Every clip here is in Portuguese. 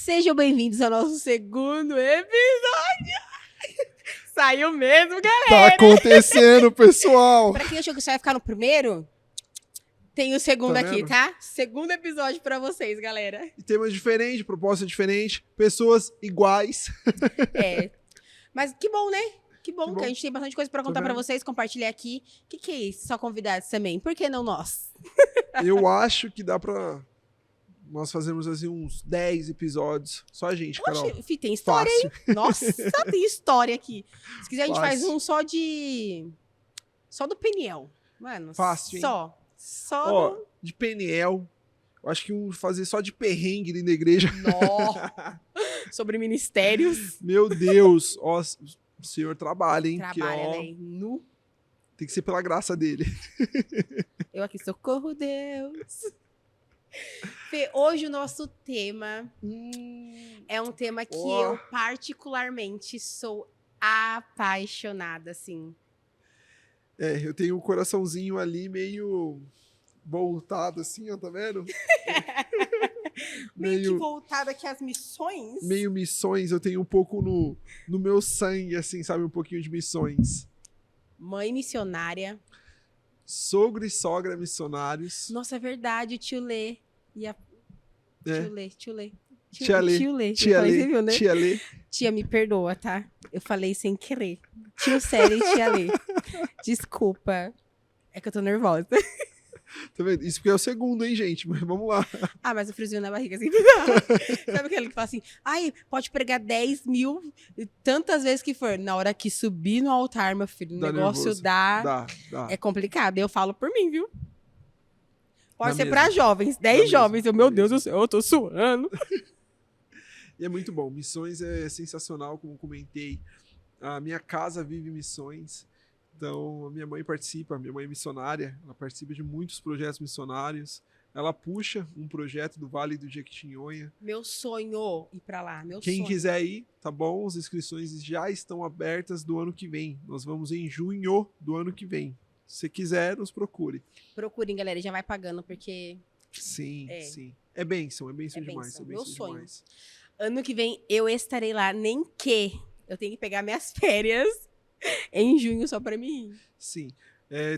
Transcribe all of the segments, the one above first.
Sejam bem-vindos ao nosso segundo episódio. Saiu mesmo, galera. Tá acontecendo, pessoal. Pra quem achou que você vai ficar no primeiro, tem o segundo Tá aqui, vendo? tá? Segundo episódio pra vocês, galera. E temas diferentes, proposta diferente, pessoas iguais. É. Mas que bom, né? Que bom Que que a gente tem bastante coisa pra contar pra vendo? vocês, compartilhar aqui. O que é isso? Só convidados também. Por que não nós? Eu acho que dá pra nós fazermos assim uns 10 episódios. Só a gente, Carol. Oxe, fi, tem história, Fácil. hein? Nossa, tem história aqui. Se quiser, a gente faz Fácil. um só do Peniel. Mano, Fácil, hein? Só Ó, do... de Peniel. Eu acho que fazer só de perrengue dentro da igreja. Nó. Sobre ministérios. Meu Deus. Ó, o senhor trabalha, hein? Porque, Trabalha, ó, né? Nu. tem que ser pela graça dele. Eu aqui, socorro, Deus. Fê, hoje o nosso tema é um tema que Ó. eu particularmente sou apaixonada, assim. É, eu tenho um coraçãozinho ali meio voltado assim, ó, tá vendo? Meio que voltada aqui às missões. meio missões, eu tenho um pouco no meu sangue, assim, sabe? Um pouquinho de missões. Mãe missionária. Sogro e sogra missionários. Nossa, é verdade, o tio Lê. E a... É. Tio Lê. Tia Lê, Tio Lê. Tia Eu falei, Lê, você viu, né? Tia Lê. Tia, me perdoa, tá? Eu falei sem querer. Tio Sério e tia Lê. Desculpa. É que eu tô nervosa. Tá vendo? Isso porque é o segundo, hein, gente? Mas vamos lá. Ah, mas o friozinho na barriga, assim. Sabe aquele que fala assim, ai, pode pregar 10 mil tantas vezes que for. Na hora que subir no altar, meu filho, o Dá negócio nervoso. dá... Dá. É complicado. Eu falo por mim, viu? Pode Na ser mesma. pra jovens, 10 mesma, jovens. Eu, na meu Deus mesma. do céu, eu tô suando. E é muito bom. Missões é sensacional, como comentei. A minha casa vive missões. Então, a minha mãe participa, minha mãe é missionária, ela participa de muitos projetos missionários. Ela puxa um projeto do Vale do Jequitinhonha. Meu sonho ir pra lá, meu Quem sonho. quiser ir, tá bom? As inscrições já estão abertas do ano que vem. Nós vamos em junho do ano que vem. Se você quiser, nos procure. Procurem, galera, já vai pagando, porque Sim, É. sim. É bênção demais. bênção, É meu bênção sonho. demais. ano que vem eu estarei lá, nem que eu tenho que pegar minhas férias em junho só pra mim ir. Sim.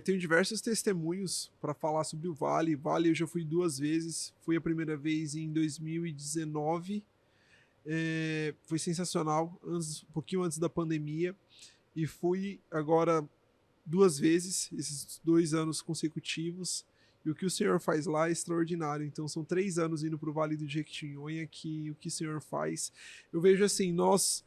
Tenho diversos testemunhos para falar sobre o Vale. Vale eu já fui 2 vezes. Fui a primeira vez em 2019. Foi sensacional, um pouquinho antes da pandemia. E fui agora 2 vezes, esses 2 anos consecutivos. E o que o senhor faz lá é extraordinário. Então são 3 anos indo para o Vale do Jequitinhonha que o que o senhor faz. Eu vejo assim, nós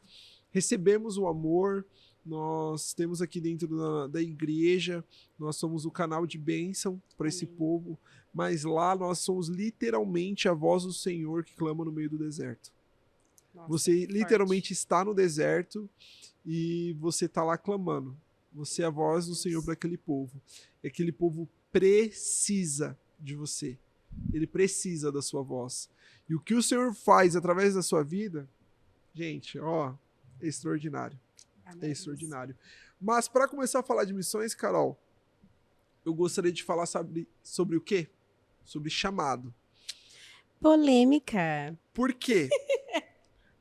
recebemos o amor, nós temos aqui dentro da igreja, nós somos o canal de bênção para esse Amém. povo, mas lá nós somos literalmente a voz do Senhor que clama no meio do deserto. Nossa, Você que literalmente está no deserto e você está lá clamando. Você é a voz do Senhor para aquele povo. E aquele povo precisa de você. Ele precisa da sua voz. E o que o Senhor faz através da sua vida, gente, ó, é extraordinário. forte. É extraordinário. Mas para começar a falar de missões, Carol, eu gostaria de falar sobre o quê? Sobre chamado. Polêmica. Por quê?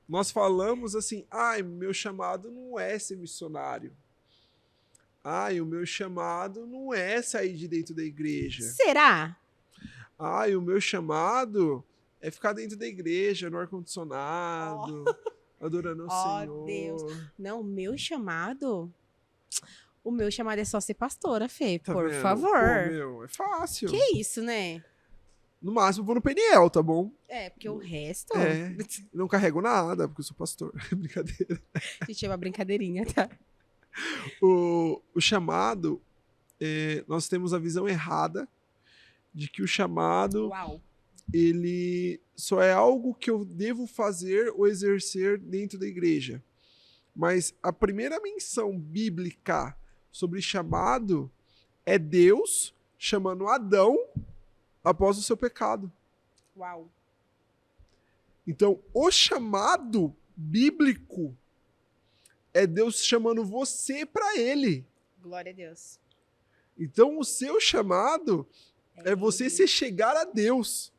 Nós falamos assim, meu chamado não é ser missionário. O meu chamado não é sair de dentro da igreja. Será? O meu chamado é ficar dentro da igreja, no ar-condicionado, adorando o Senhor. Deus. Não, o meu chamado é só ser pastora, Fê, Tá por vendo? favor. Pô, meu, é fácil. Que isso, né? No máximo eu vou no Peniel, tá bom? Porque o resto... Não carrego nada, porque eu sou pastor. Brincadeira. A gente chama brincadeirinha, tá? O chamado, nós temos a visão errada de que o chamado, Uau. ele só é algo que eu devo fazer ou exercer dentro da igreja. Mas a primeira menção bíblica sobre chamado é Deus chamando Adão após o seu pecado. Uau. Então, o chamado bíblico é Deus chamando você para ele. Glória a Deus. Então, o seu chamado é você se chegar a Deus.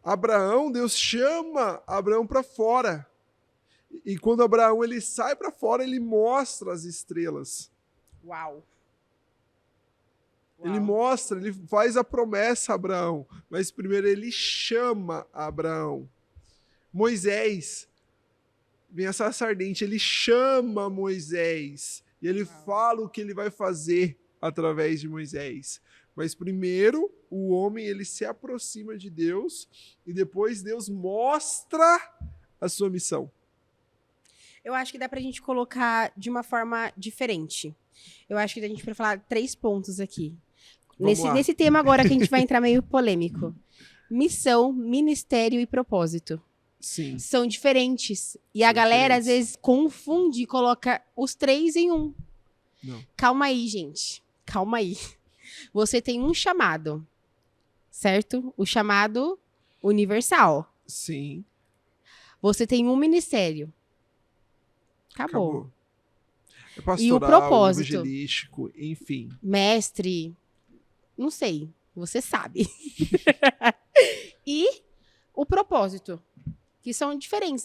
Abraão, Deus chama Abraão para fora. E quando Abraão ele sai para fora, ele mostra as estrelas. Uau. Ele mostra, ele faz a promessa a Abraão, mas primeiro ele chama Abraão. Moisés, vem a sarça ardente, ele chama Moisés e ele fala o que ele vai fazer através de Moisés. Mas primeiro o homem ele se aproxima de Deus e depois Deus mostra a sua missão. Eu acho que dá pra gente colocar de uma forma diferente. Eu acho que a gente pode falar 3 pontos aqui. Nesse tema agora que a gente vai entrar meio polêmico. Missão, ministério e propósito. Sim. São diferentes. E a galera, às vezes, confunde e coloca os 3 em um. Não. Calma aí, gente. Calma aí. Você tem um chamado, certo? O chamado universal. Sim. Você tem um ministério. Acabou. É pastoral, e o propósito, evangelístico, enfim. Mestre, não sei, você sabe. E o propósito, que são diferentes,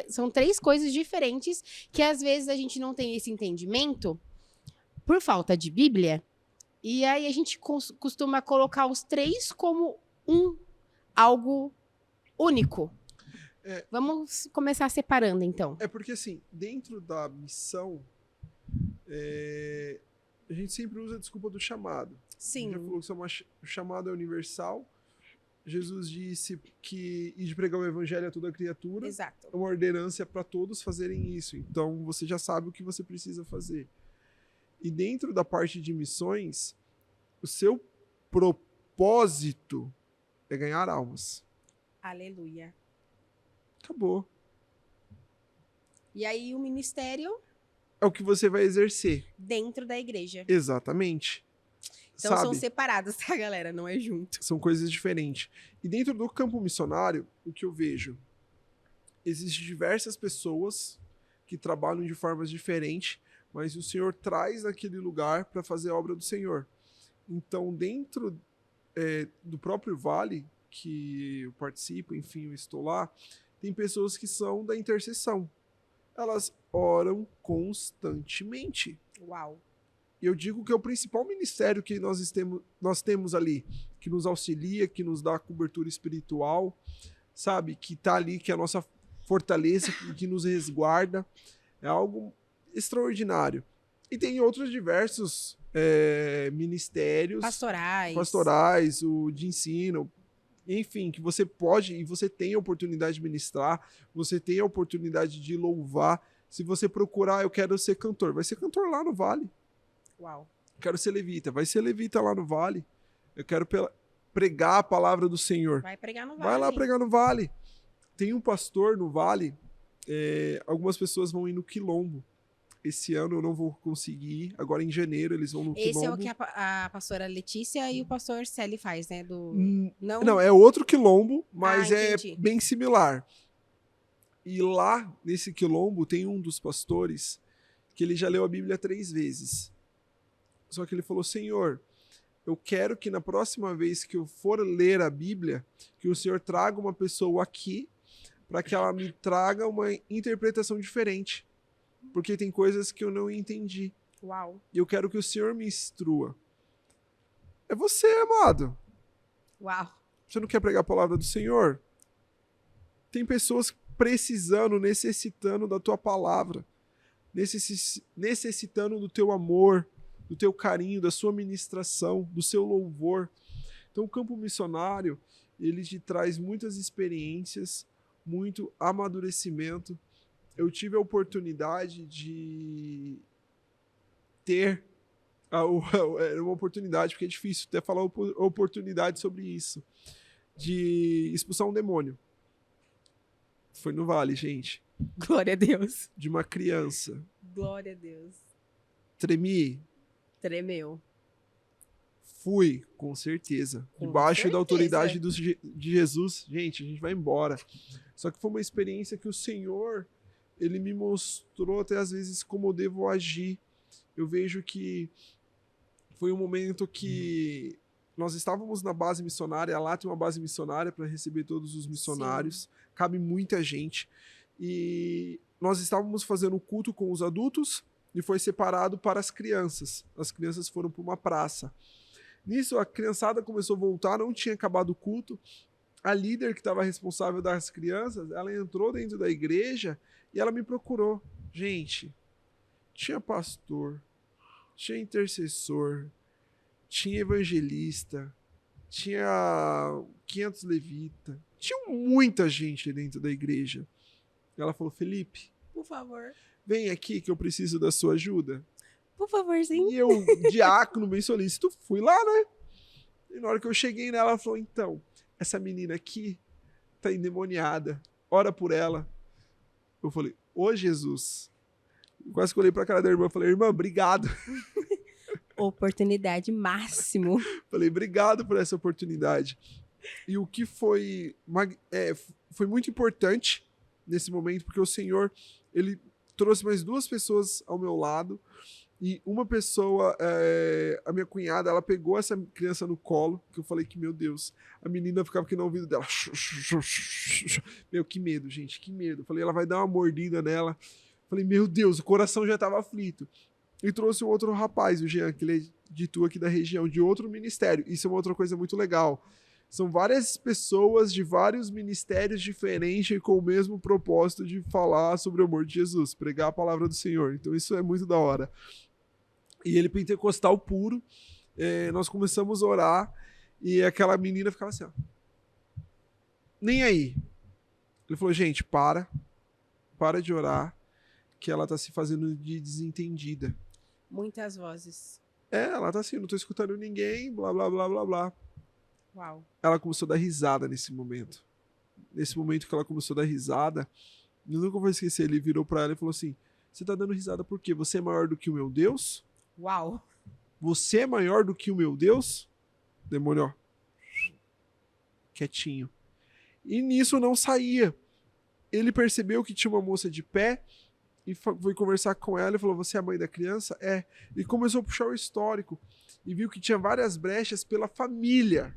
são 3 coisas diferentes que às vezes a gente não tem esse entendimento por falta de Bíblia, e aí a gente costuma colocar os 3 como algo único. Vamos começar separando, então. É porque, assim, dentro da missão, a gente sempre usa a desculpa do chamado. Sim. Já falou que o chamado é universal. Jesus disse que ir de pregar o evangelho a toda criatura. Exato. É uma ordenança para todos fazerem isso. Então, você já sabe o que você precisa fazer. E dentro da parte de missões, o seu propósito é ganhar almas. Aleluia. Acabou. E aí o ministério? É o que você vai exercer. Dentro da igreja. Exatamente. Então Sabe? são separados, tá, galera? Não é junto. São coisas diferentes. E dentro do campo missionário, o que eu vejo? Existem diversas pessoas que trabalham de formas diferentes, mas o Senhor traz naquele lugar para fazer a obra do Senhor. Então, dentro do próprio vale, que eu participo, enfim, eu estou lá, tem pessoas que são da intercessão. Elas oram constantemente. Uau. E eu digo que é o principal ministério que nós temos ali, que nos auxilia, que nos dá cobertura espiritual, sabe? Que está ali, que é a nossa fortaleza, que nos resguarda. É algo extraordinário. E tem outros diversos ministérios. Pastorais, o de ensino, enfim, que você pode e você tem a oportunidade de ministrar, você tem a oportunidade de louvar. Se você procurar, eu quero ser cantor, vai ser cantor lá no Vale. Uau. Quero ser levita, vai ser levita lá no Vale. Eu quero pregar a palavra do Senhor. Vai pregar no Vale. Vai lá pregar no Vale. Tem um pastor no Vale, algumas pessoas vão ir no Quilombo. Esse ano eu não vou conseguir ir. Agora em janeiro eles vão no Quilombo. Esse é o que a pastora Letícia e o pastor Celi faz, né? Não, é outro Quilombo, mas é entendi. bem similar. E lá, nesse Quilombo, tem um dos pastores que ele já leu a Bíblia 3 vezes. Só que ele falou, Senhor, eu quero que na próxima vez que eu for ler a Bíblia, que o Senhor traga uma pessoa aqui para que ela me traga uma interpretação diferente. Porque tem coisas que eu não entendi. Uau. E eu quero que o Senhor me instrua. É você, amado. Uau. Você não quer pregar a palavra do Senhor? Tem pessoas precisando, necessitando da tua palavra. Necessitando do teu amor, do teu carinho, da sua ministração, do seu louvor. Então o campo missionário, ele te traz muitas experiências, muito amadurecimento. Eu tive a oportunidade de ter uma oportunidade, porque é difícil até falar oportunidade sobre isso, de expulsar um demônio. Foi no Vale, gente. Glória a Deus. De uma criança. Glória a Deus. Tremi? Tremeu. Fui, com certeza. Debaixo da autoridade de Jesus. Gente, a gente vai embora. Só que foi uma experiência que o Senhor, ele me mostrou até às vezes como eu devo agir. Eu vejo que foi um momento que nós estávamos na base missionária, lá tem uma base missionária para receber todos os missionários, sim, cabe muita gente, e nós estávamos fazendo o culto com os adultos e foi separado para as crianças foram para uma praça. Nisso a criançada começou a voltar, não tinha acabado o culto, a líder que estava responsável das crianças, ela entrou dentro da igreja e ela me procurou. Gente, tinha pastor, tinha intercessor, tinha evangelista, tinha 500 levitas, tinha muita gente dentro da igreja. Ela falou, Felipe, por favor, vem aqui que eu preciso da sua ajuda. Por favorzinho. E eu, diácono, bem solícito, fui lá, né? E na hora que eu cheguei nela, ela falou, então, essa menina aqui tá endemoniada, ora por ela. Eu falei, ô Jesus. Eu quase que olhei pra cara da irmã, falei, irmã, obrigado. Oportunidade máximo. Falei, obrigado por essa oportunidade. E o que foi muito importante nesse momento, porque o Senhor, ele trouxe mais 2 pessoas ao meu lado, e uma pessoa, a minha cunhada, ela pegou essa criança no colo, que eu falei que, meu Deus, a menina ficava aqui no ouvido dela. Meu, que medo, gente, que medo. Eu falei, ela vai dar uma mordida nela. Eu falei, meu Deus, o coração já estava aflito. E trouxe um outro rapaz, o Jean, que ele é de Tu aqui da região, de outro ministério. Isso é uma outra coisa muito legal. São várias pessoas de vários ministérios diferentes com o mesmo propósito de falar sobre o amor de Jesus, pregar a palavra do Senhor. Então isso é muito da hora. E ele pentecostal puro, nós começamos a orar e aquela menina ficava assim, ó, nem aí. Ele falou, gente, para de orar, que ela tá se fazendo de desentendida. Muitas vozes. Ela tá assim, não tô escutando ninguém, blá, blá, blá, blá, blá. Uau. Ela começou a dar risada nesse momento. Nesse momento que ela começou a dar risada, eu nunca vou esquecer, ele virou pra ela e falou assim, você tá dando risada por quê? Você é maior do que o meu Deus? Uau. Você é maior do que o meu Deus? Demônio, ó. Quietinho. E nisso não saía. Ele percebeu que tinha uma moça de pé e foi conversar com ela e falou, você é a mãe da criança? É. E começou a puxar o histórico e viu que tinha várias brechas pela família.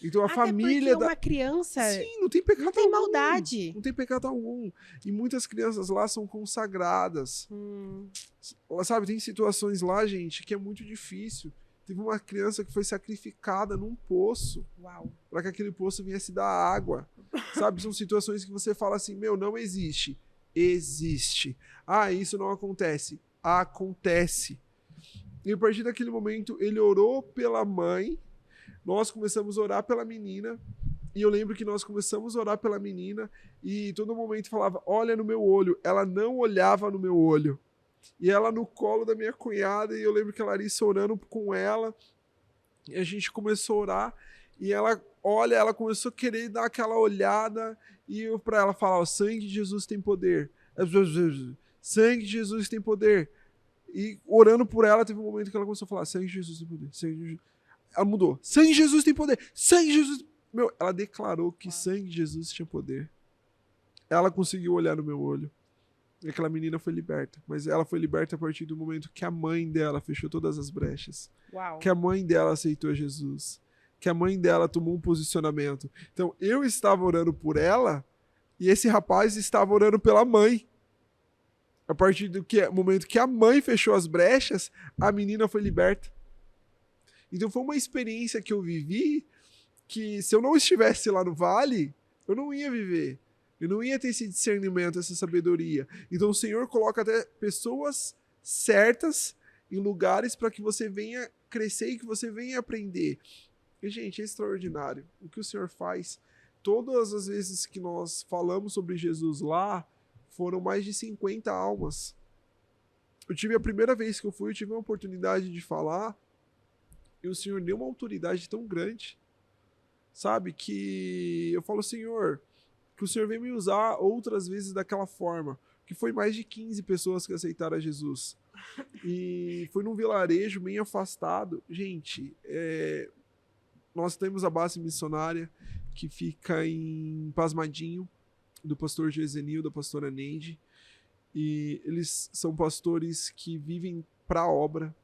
Então a Até família porque uma criança, sim, não tem pecado, não tem algum. maldade. Não tem pecado algum. E muitas crianças lá são consagradas. Sabe, tem situações lá, gente, que é muito difícil. Teve uma criança que foi sacrificada num poço. Uau. Para que aquele poço viesse dar água. Sabe, são situações que você fala assim, meu, não existe. Existe. Ah, isso não acontece. Acontece. E a partir daquele momento, ele orou pela mãe. Nós começamos a orar pela menina, e eu lembro que nós começamos a orar pela menina, e todo momento falava, olha no meu olho. Ela não olhava no meu olho. E ela no colo da minha cunhada, e eu lembro que a Larissa orando com ela, e a gente começou a orar, e ela olha, ela começou a querer dar aquela olhada, e eu pra ela falar, o sangue de Jesus tem poder. Sangue de Jesus tem poder. E orando por ela, teve um momento que ela começou a falar, sangue de Jesus tem poder, sangue de Jesus. Ela mudou. Sangue de Jesus tem poder. Sangue de Jesus. Meu, ela declarou que sangue de Jesus tinha poder. Ela conseguiu olhar no meu olho. E aquela menina foi liberta. Mas ela foi liberta a partir do momento que a mãe dela fechou todas as brechas. Uau. Que a mãe dela aceitou Jesus. Que a mãe dela tomou um posicionamento. Então, eu estava orando por ela e esse rapaz estava orando pela mãe. A partir do momento que a mãe fechou as brechas, a menina foi liberta. Então foi uma experiência que eu vivi que se eu não estivesse lá no vale, eu não ia viver. Eu não ia ter esse discernimento, essa sabedoria. Então o Senhor coloca até pessoas certas em lugares para que você venha crescer e que você venha aprender. E, gente, é extraordinário. O que o Senhor faz, todas as vezes que nós falamos sobre Jesus lá, foram mais de 50 almas. Eu tive a primeira vez que eu fui, eu tive uma oportunidade de falar, e o Senhor deu uma autoridade tão grande, sabe, que eu falo, Senhor, que o Senhor vem me usar outras vezes daquela forma, que foi mais de 15 pessoas que aceitaram a Jesus, e foi num vilarejo bem afastado. Gente, nós temos a base missionária, que fica em Pasmadinho, do pastor Gesenil, da pastora Neide, e eles são pastores que vivem para a obra,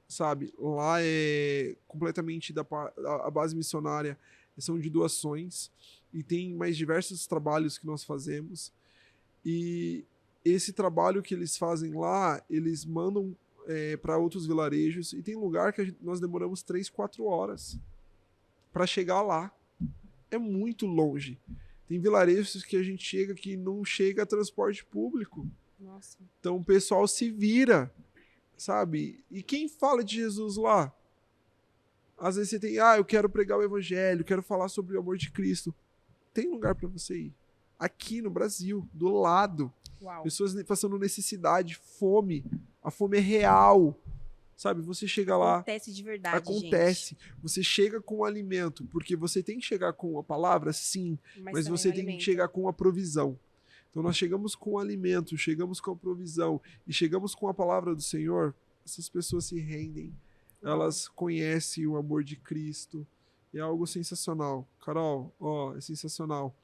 sabe? Lá é completamente a base missionária são de doações, e tem mais diversos trabalhos que nós fazemos. E esse trabalho que eles fazem lá, eles mandam para outros vilarejos, e tem lugar que nós demoramos 3, 4 horas para chegar lá. É muito longe. Tem vilarejos que a gente chega que não chega a transporte público. Nossa. Então o pessoal se vira, sabe? E quem fala de Jesus lá? Às vezes você tem, eu quero pregar o evangelho, quero falar sobre o amor de Cristo. Tem lugar para você ir. Aqui no Brasil, do lado. Uau. Pessoas passando necessidade, fome. A fome é real. Sabe, você chega lá... Acontece de verdade, Acontece. gente. Você chega com o alimento, porque você tem que chegar com a palavra, sim, mas você tem que chegar com a provisão. Então nós chegamos com o alimento, chegamos com a provisão e chegamos com a palavra do Senhor, essas pessoas se rendem. Elas conhecem o amor de Cristo. É algo sensacional. Carol, é sensacional.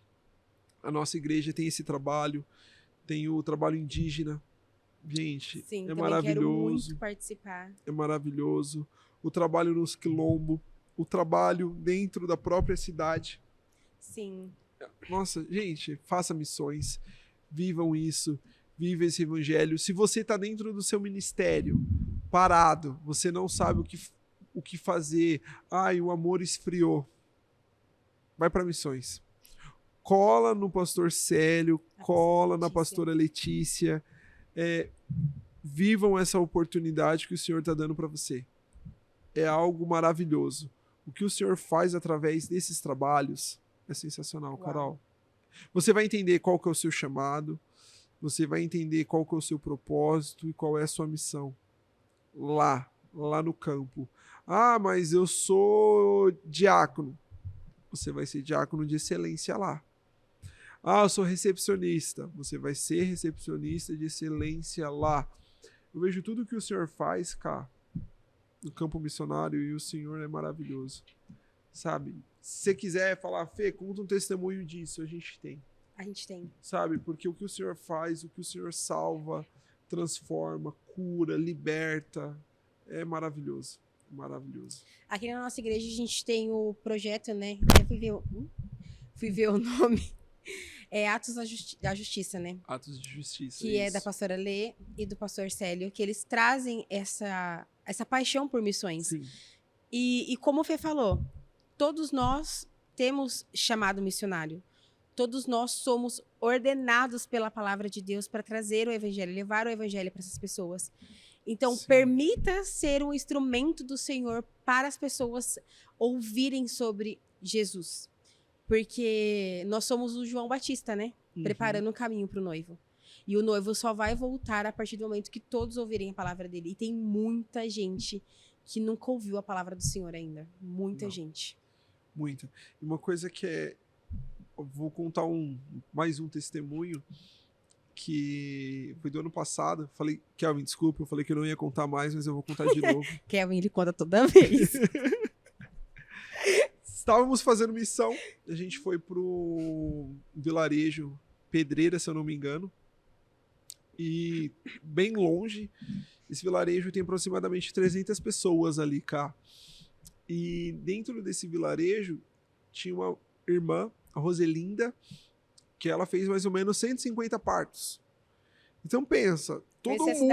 A nossa igreja tem esse trabalho, tem o trabalho indígena. Gente, sim, é maravilhoso. Quero muito participar. É maravilhoso. O trabalho nos quilombos, o trabalho dentro da própria cidade. Sim. Nossa, gente, faça missões, vivam isso, viva esse evangelho. Se você está dentro do seu ministério, parado, você não sabe o que fazer, o amor esfriou, vai para missões. Cola no pastor Célio, cola na pastora Letícia. Vivam essa oportunidade que o Senhor está dando para você. É algo maravilhoso. O que o Senhor faz através desses trabalhos é sensacional, Carol. Você vai entender qual que é o seu chamado, você vai entender qual que é o seu propósito e qual é a sua missão. Lá no campo. Mas eu sou diácono. Você vai ser diácono de excelência lá. Eu sou recepcionista. Você vai ser recepcionista de excelência lá. Eu vejo tudo que o Senhor faz, cá, no campo missionário, e o Senhor é maravilhoso. Sabe? Se você quiser falar, Fê, conta um testemunho disso, a gente tem. A gente tem. Sabe? Porque o que o Senhor faz, o que o Senhor salva, transforma, cura, liberta, é maravilhoso. Maravilhoso. Aqui na nossa igreja a gente tem o projeto, né? Fui ver o nome. É Atos da Justiça, né? Atos de Justiça. Que é da pastora Lê e do pastor Célio, que eles trazem essa paixão por missões. Sim. E como o Fê falou, todos nós temos chamado missionário. Todos nós somos ordenados pela palavra de Deus para trazer o evangelho, levar o evangelho para essas pessoas. Então, sim, permita ser um instrumento do Senhor para as pessoas ouvirem sobre Jesus. Porque nós somos o João Batista, né? Uhum. Preparando o caminho para o noivo. E o noivo só vai voltar a partir do momento que todos ouvirem a palavra dele. E tem muita gente que nunca ouviu a palavra do Senhor ainda. Muita gente. Muita. E uma coisa que é... Eu vou contar mais um testemunho que foi do ano passado. Falei, Kelvin, desculpa, eu falei que eu não ia contar mais, mas eu vou contar de novo. Kelvin, ele conta toda vez. Estávamos fazendo missão, a gente foi pro vilarejo Pedreira, se eu não me engano, e bem longe. Esse vilarejo tem aproximadamente 300 pessoas ali, cá. E dentro desse vilarejo tinha uma irmã, a Roselinda, que ela fez mais ou menos 150 partos. Então pensa, todo mundo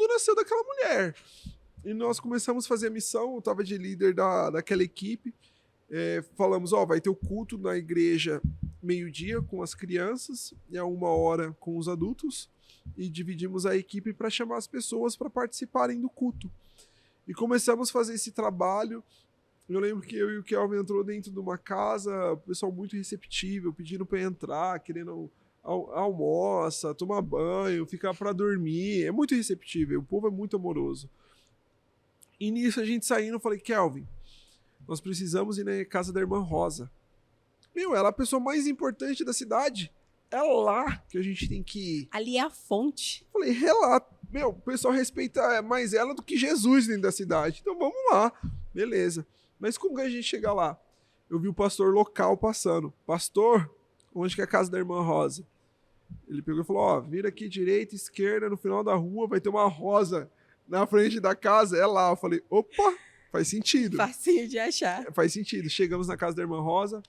nasceu daquela mulher. E nós começamos a fazer a missão, eu estava de líder daquela equipe. Falamos, vai ter o culto na igreja meio-dia com as crianças e a 1h com os adultos. E dividimos a equipe para chamar as pessoas para participarem do culto. E começamos a fazer esse trabalho. Eu lembro que eu e o Kelvin entrou dentro de uma casa, o pessoal muito receptível, pedindo para entrar, querendo almoça, tomar banho, ficar para dormir. É muito receptível, o povo é muito amoroso. E nisso a gente saindo, eu falei, Kelvin, nós precisamos ir na casa da irmã Rosa. Ela é a pessoa mais importante da cidade. É lá que a gente tem que ir. Ali é a fonte. Eu falei, relato. O pessoal respeita mais ela do que Jesus dentro da cidade. Então vamos lá. Beleza. Mas como que a gente chega lá? Eu vi o pastor local passando. Pastor, onde que é a casa da irmã Rosa? Ele pegou e falou, vira aqui direita, esquerda, no final da rua vai ter uma rosa na frente da casa. É lá. Eu falei, opa, Faz sentido. Facinho de achar. Faz sentido. Chegamos na casa da irmã Rosa.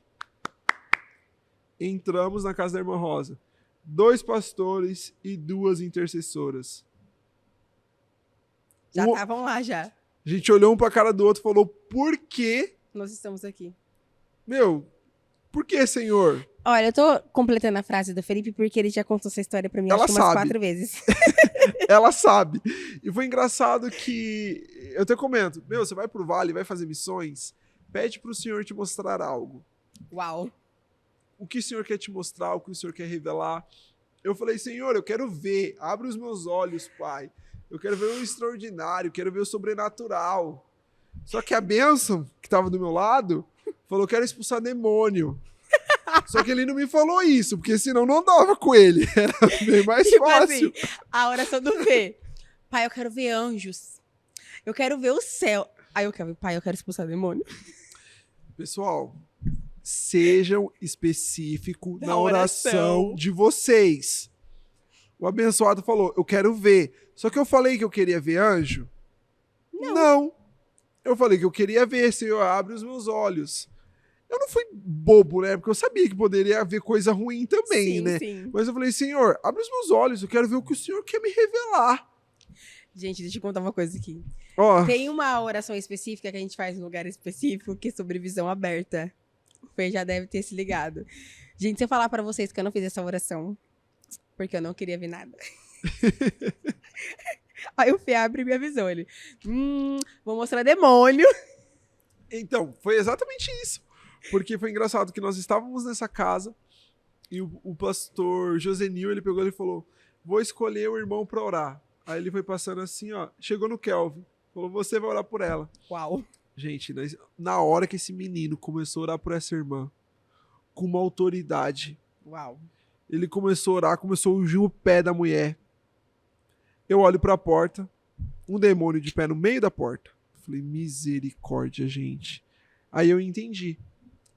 Entramos na casa da irmã Rosa. 2 pastores e 2 intercessoras. Já estavam lá, já. A gente olhou um pra cara do outro e falou, por que? Nós estamos aqui. Meu, por que, Senhor? Olha, eu tô completando a frase do Felipe porque ele já contou essa história pra mim Ela acho que umas sabe. 4 vezes. Ela sabe. E foi engraçado que... Eu até comento. Meu, você vai pro vale, vai fazer missões, pede pro Senhor te mostrar algo. Uau. O que o Senhor quer te mostrar, o que o Senhor quer revelar. Eu falei, Senhor, eu quero ver. Abre os meus olhos, Pai. Eu quero ver o extraordinário, quero ver o sobrenatural. Só que a bênção que estava do meu lado falou, quero expulsar demônio. Só que ele não me falou isso, porque senão não andava com ele. Era bem mais Tipo fácil. assim, a oração do V. Pai, eu quero ver anjos. Eu quero ver o céu. Aí eu quero, pai, eu quero expulsar demônio. Pessoal, sejam específicos Da na oração de vocês. O abençoado falou, eu quero ver. Só que eu falei que eu queria ver anjo? Não. Eu falei que eu queria ver, Senhor, abre os meus olhos. Eu não fui bobo, né? Porque eu sabia que poderia haver coisa ruim também, Sim, né? sim. Mas eu falei, Senhor, abre os meus olhos, eu quero ver o que o Senhor quer me revelar. Gente, deixa eu contar uma coisa aqui. Ó, Tem uma oração específica que a gente faz em um lugar específico, que é sobre visão aberta. O Fê já deve ter se ligado. Gente, se eu falar pra vocês que eu não fiz essa oração, porque eu não queria ver nada. Aí o Fê abre minha visão, ele... vou mostrar demônio. então, foi exatamente isso. Porque foi engraçado que nós estávamos nessa casa e o pastor Josenil, ele pegou e falou, vou escolher o irmão pra orar. Aí ele foi passando assim, ó, chegou no Kelvin, falou, você vai orar por ela. Uau. Gente, na hora que esse menino começou a orar por essa irmã, com uma autoridade, Uau. ele começou a orar, começou a ungir o pé da mulher. Eu olho pra porta, um demônio de pé no meio da porta. Falei, misericórdia, gente. Aí eu entendi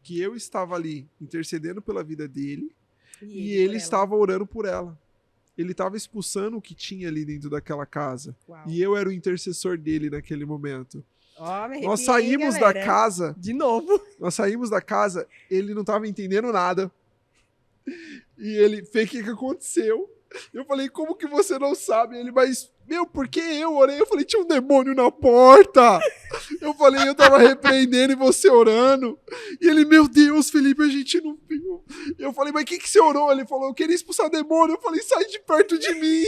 que eu estava ali intercedendo pela vida dele e ele estava orando por ela. Ele estava expulsando o que tinha ali dentro daquela casa. Uau. E eu era o intercessor dele naquele momento. Ó, me Nós arrepiei, saímos galera. da casa, De novo. ele não estava entendendo nada. E ele, Fê, o que aconteceu? Eu falei, como que você não sabe? Ele, mas, meu, por que eu orei? Eu falei, tinha um demônio na porta. Eu falei, eu tava repreendendo e você orando. E ele, meu Deus, Felipe, a gente não viu. Eu falei, mas o que você orou? Ele falou, eu queria expulsar demônio. Eu falei, sai de perto de mim.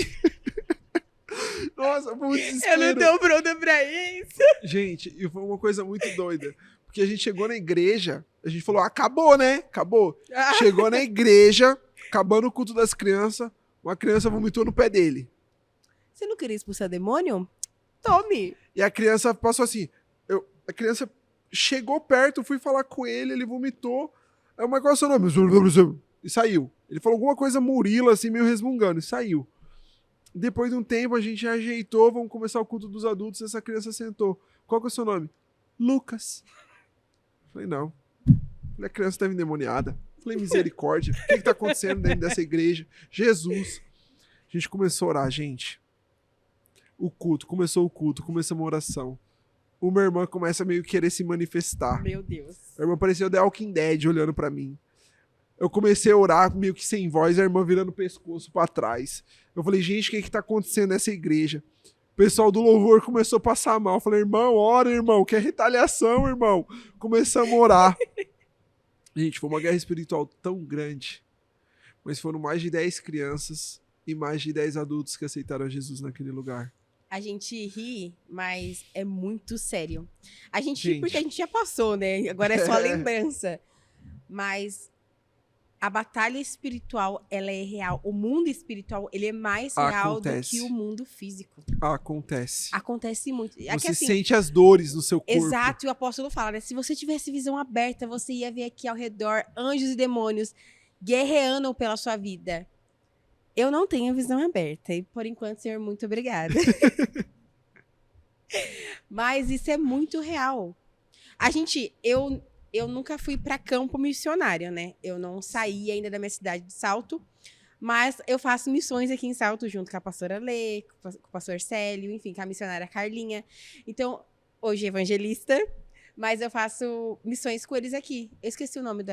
Nossa, foi um desespero. Eu não tô pronta pra isso. Gente, e foi uma coisa muito doida. Porque a gente chegou na igreja, a gente falou, acabou, né? Acabou. Chegou na igreja, acabando o culto das crianças, uma criança vomitou no pé dele. Você não queria expulsar demônio? Tome. E a criança passou assim, a criança chegou perto, fui falar com ele, ele vomitou. Aí o Michael, qual é o seu nome? E saiu. Ele falou alguma coisa Murilo, assim, meio resmungando, e saiu. Depois de um tempo, a gente ajeitou, vamos começar o culto dos adultos, essa criança sentou. Qual que é o seu nome? Lucas. Falei, não. A criança estava endemoniada. Falei, misericórdia. O que está acontecendo dentro dessa igreja? Jesus. A gente começou a orar, gente. Começou uma oração. Uma irmã começa a meio querer se manifestar. Meu Deus. A irmã parecia o The Walking Dead olhando pra mim. Eu comecei a orar meio que sem voz, a irmã virando o pescoço pra trás. Eu falei, gente, o que tá acontecendo nessa igreja? O pessoal do louvor começou a passar mal. Eu falei, irmão, ora, irmão, que é retaliação, irmão. Começamos a orar. Gente, foi uma guerra espiritual tão grande. Mas foram mais de 10 crianças e mais de 10 adultos que aceitaram Jesus naquele lugar. A gente ri, mas é muito sério. A gente ri porque a gente já passou, né? Agora é só lembrança. Mas a batalha espiritual, ela é real. O mundo espiritual, ele é mais real do que o mundo físico. Acontece. Acontece muito. É Você que, assim, sente as dores no seu corpo. exato, e o apóstolo fala, né? Se você tivesse visão aberta, você ia ver aqui ao redor anjos e demônios guerreando pela sua vida. Eu não tenho visão aberta. E, por enquanto, Senhor, muito obrigada. Mas isso é muito real. Eu nunca fui para campo missionário, né? Eu não saí ainda da minha cidade de Salto. Mas eu faço missões aqui em Salto, junto com a pastora Lê, com o pastor Célio, enfim, com a missionária Carlinha. Então, hoje evangelista, mas eu faço missões com eles aqui. Eu esqueci o nome O do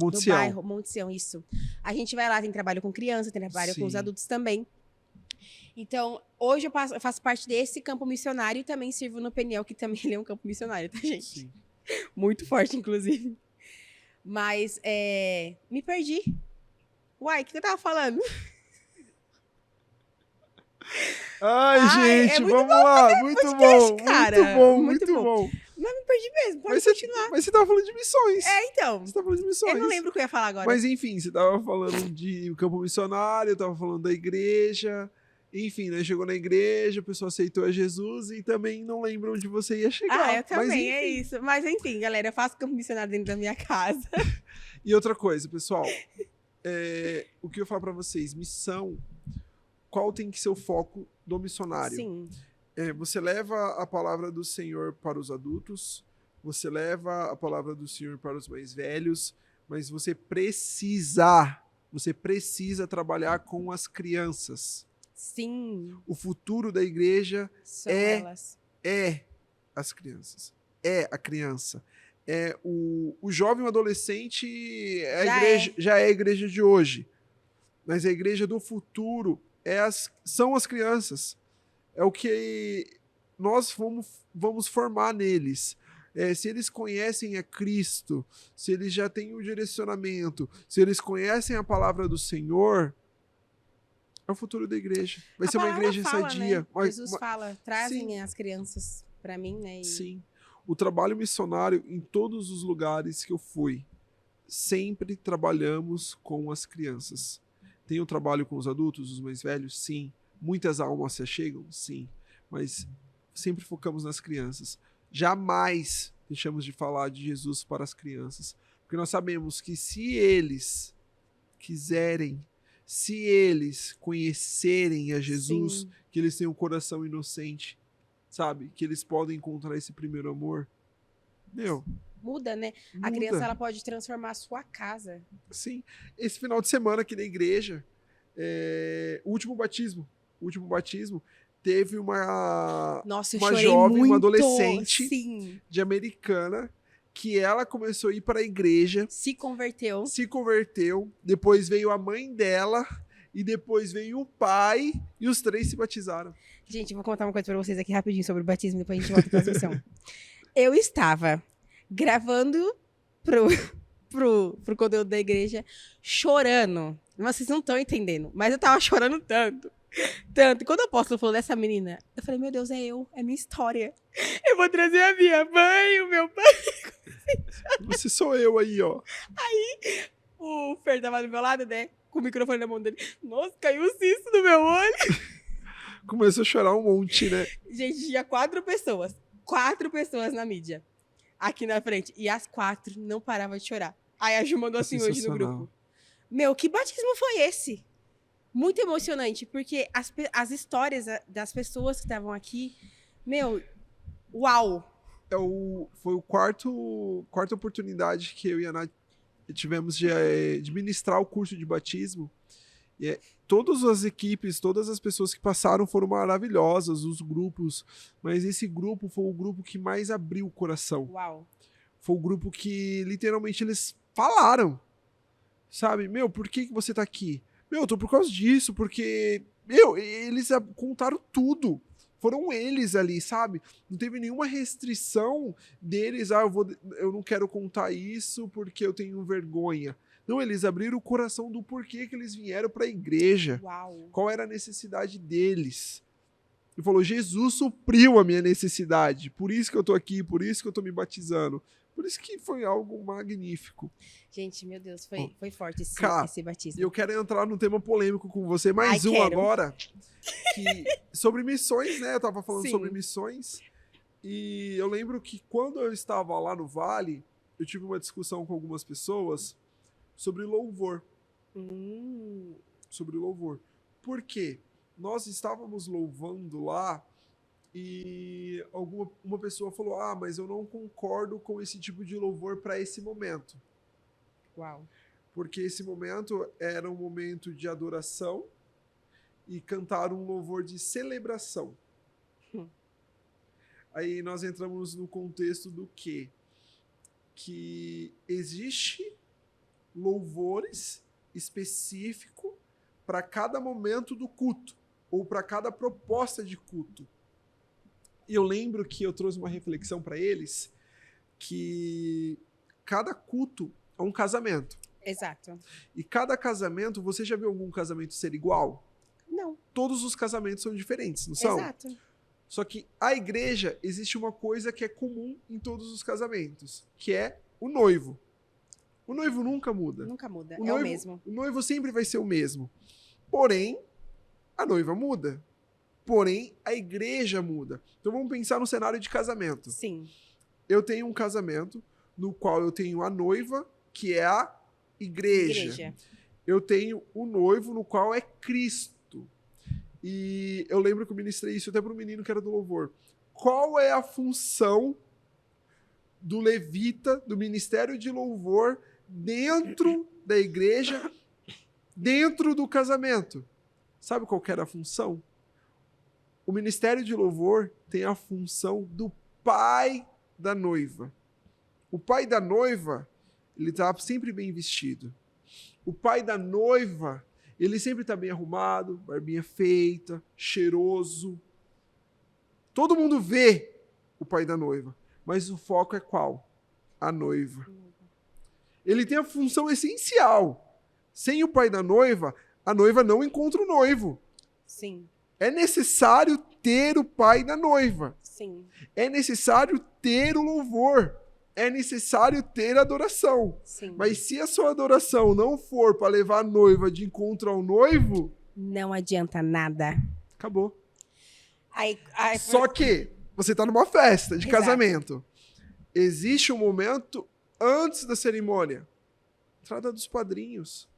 Monte Sião. bairro, Monte Sião, isso. A gente vai lá, tem trabalho com criança, tem trabalho com os Sim. adultos também. Então, hoje eu faço parte desse campo missionário e também sirvo no Peniel, que também ele é um campo missionário, tá, gente? Sim. Muito forte, inclusive. Mas, me perdi. Uai, o que eu tava falando? Ai, gente, é muito vamos lá. Muito podcast, bom, cara. muito bom, Muito muito bom. bom. Mas me perdi mesmo, pode Mas continuar. Mas você tava falando de missões. Então, Você tava falando de missões. eu não lembro o que eu ia falar agora. Mas enfim, você tava falando de campo missionário, eu tava falando da igreja. Enfim, né? Chegou na igreja, a pessoa aceitou a Jesus e também não lembro onde você ia chegar. Eu também, mas, é isso. Mas enfim, galera, eu faço campo missionário dentro da minha casa. E outra coisa, pessoal, o que eu falo pra vocês, missão, qual tem que ser o foco do missionário? Sim. Você leva a palavra do Senhor para os adultos, você leva a palavra do Senhor para os mais velhos, mas você precisa trabalhar com as crianças. Sim. O futuro da igreja São elas. é as crianças, é a criança. O jovem, o adolescente, já é a igreja de hoje, mas a igreja do futuro são as crianças. É o que nós vamos formar neles. Se eles conhecem a Cristo, se eles já têm o direcionamento, se eles conhecem a palavra do Senhor, é o futuro da igreja. Vai ser uma igreja sadia. Né? Jesus fala, trazem as crianças para mim, né? Sim. O trabalho missionário, em todos os lugares que eu fui, sempre trabalhamos com as crianças. Tem o trabalho com os adultos, os mais velhos? Sim. Muitas almas se chegam? Sim. Mas sempre focamos nas crianças. Jamais deixamos de falar de Jesus para as crianças. Porque nós sabemos que se eles quiserem, se eles conhecerem a Jesus, sim, que eles têm um coração inocente, sabe? Que eles podem encontrar esse primeiro amor. Muda, né? A criança, ela pode transformar a sua casa. Sim. Esse final de semana aqui na igreja, o último batismo, teve uma jovem, muito, uma adolescente, sim, de americana, que ela começou a ir para a igreja. Se converteu. Depois veio a mãe dela e depois veio o pai e os 3 se batizaram. Gente, vou contar uma coisa para vocês aqui rapidinho sobre o batismo, depois a gente volta à transmissão. Eu estava gravando pro conteúdo da igreja, chorando. Vocês não estão entendendo, mas eu tava chorando tanto. E quando o apóstolo falou dessa menina, eu falei, meu Deus, é minha história. Eu vou trazer a minha mãe, o meu pai. Você sou eu aí, ó. Aí, o Fer tava do meu lado, né? Com o microfone na mão dele. Nossa, caiu um cisto no meu olho. Começou a chorar um monte, né? Gente, tinha 4 pessoas. 4 pessoas na mídia. Aqui na frente. E as 4 não paravam de chorar. Aí a Ju mandou assim hoje no grupo. Meu, que batismo foi esse? Muito emocionante, porque as histórias das pessoas que estavam aqui, meu, uau! Foi a quarta oportunidade que eu e a Nath tivemos de ministrar o curso de batismo. E todas as equipes, todas as pessoas que passaram foram maravilhosas, os grupos, mas esse grupo foi o grupo que mais abriu o coração. Uau! Foi o grupo que literalmente eles falaram, sabe? Meu, por que você tá aqui? Meu, eu tô por causa disso, porque... eles contaram tudo. Foram eles ali, sabe? Não teve nenhuma restrição deles. Eu não quero contar isso porque eu tenho vergonha. Não, eles abriram o coração do porquê que eles vieram pra igreja. Uau. Qual era a necessidade deles. Ele falou, Jesus supriu a minha necessidade. Por isso que eu tô aqui, por isso que eu tô me batizando. Por isso que foi algo magnífico. Gente, meu Deus, foi forte esse batismo. Eu quero entrar num tema polêmico com você, mais agora. Sobre missões, né? Eu tava falando sobre missões. E eu lembro que quando eu estava lá no Vale, eu tive uma discussão com algumas pessoas sobre louvor. Sobre louvor. Por quê? Nós estávamos louvando lá e uma pessoa falou, mas eu não concordo com esse tipo de louvor para esse momento. Uau. Porque esse momento era um momento de adoração e cantar um louvor de celebração. Aí nós entramos no contexto do quê? Que existe louvores específico para cada momento do culto ou para cada proposta de culto. E eu lembro que eu trouxe uma reflexão para eles que cada culto é um casamento. Exato. E cada casamento, você já viu algum casamento ser igual? Não. Todos os casamentos são diferentes, não são? Exato. Só que a igreja, existe uma coisa que é comum em todos os casamentos, que é o noivo. O noivo nunca muda. Nunca muda. O É noivo, o mesmo. O noivo sempre vai ser o mesmo. Porém, a noiva muda. Porém, a igreja muda. Então vamos pensar no cenário de casamento. Sim. Eu tenho um casamento no qual eu tenho a noiva, que é a igreja. Eu tenho o noivo, no qual é Cristo. E eu lembro que eu ministrei isso até para o menino que era do louvor. Qual é a função do levita, do ministério de louvor, dentro da igreja, dentro do casamento? Sabe qual que era a função? O ministério de louvor tem a função do pai da noiva. O pai da noiva, ele está sempre bem vestido. O pai da noiva, ele sempre está bem arrumado, barbinha feita, cheiroso. Todo mundo vê o pai da noiva, mas o foco é qual? A noiva. Ele tem a função essencial. Sem o pai da noiva, a noiva não encontra o noivo. Sim. É necessário ter o pai da noiva. Sim. É necessário ter o louvor. É necessário ter a adoração. Sim. Mas se a sua adoração não for para levar a noiva de encontro ao noivo, não adianta nada. Acabou. Aí, Só que você está numa festa de Exato. casamento. Existe um momento antes da cerimônia. Entrada dos padrinhos.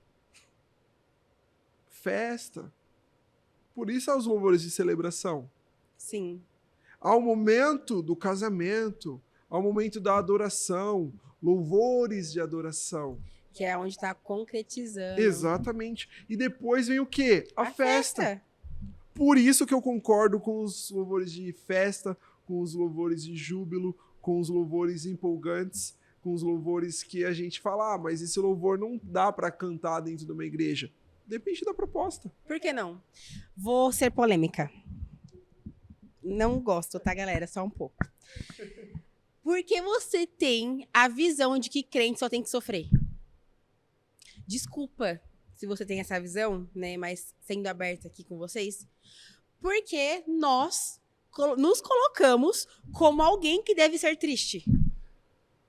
Festa. Por isso há os louvores de celebração. Sim. Há o momento do casamento, há o momento da adoração, louvores de adoração. Que é onde está concretizando. Exatamente. E depois vem o quê? A festa. Por isso que eu concordo com os louvores de festa, com os louvores de júbilo, com os louvores empolgantes, com os louvores que a gente fala, mas esse louvor não dá para cantar dentro de uma igreja. Depende da proposta. Por que não? Vou ser polêmica. Não gosto, tá, galera? Só um pouco. Porque você tem a visão de que crente só tem que sofrer. Desculpa se você tem essa visão, né? Mas sendo aberta aqui com vocês. Porque nós nos colocamos como alguém que deve ser triste.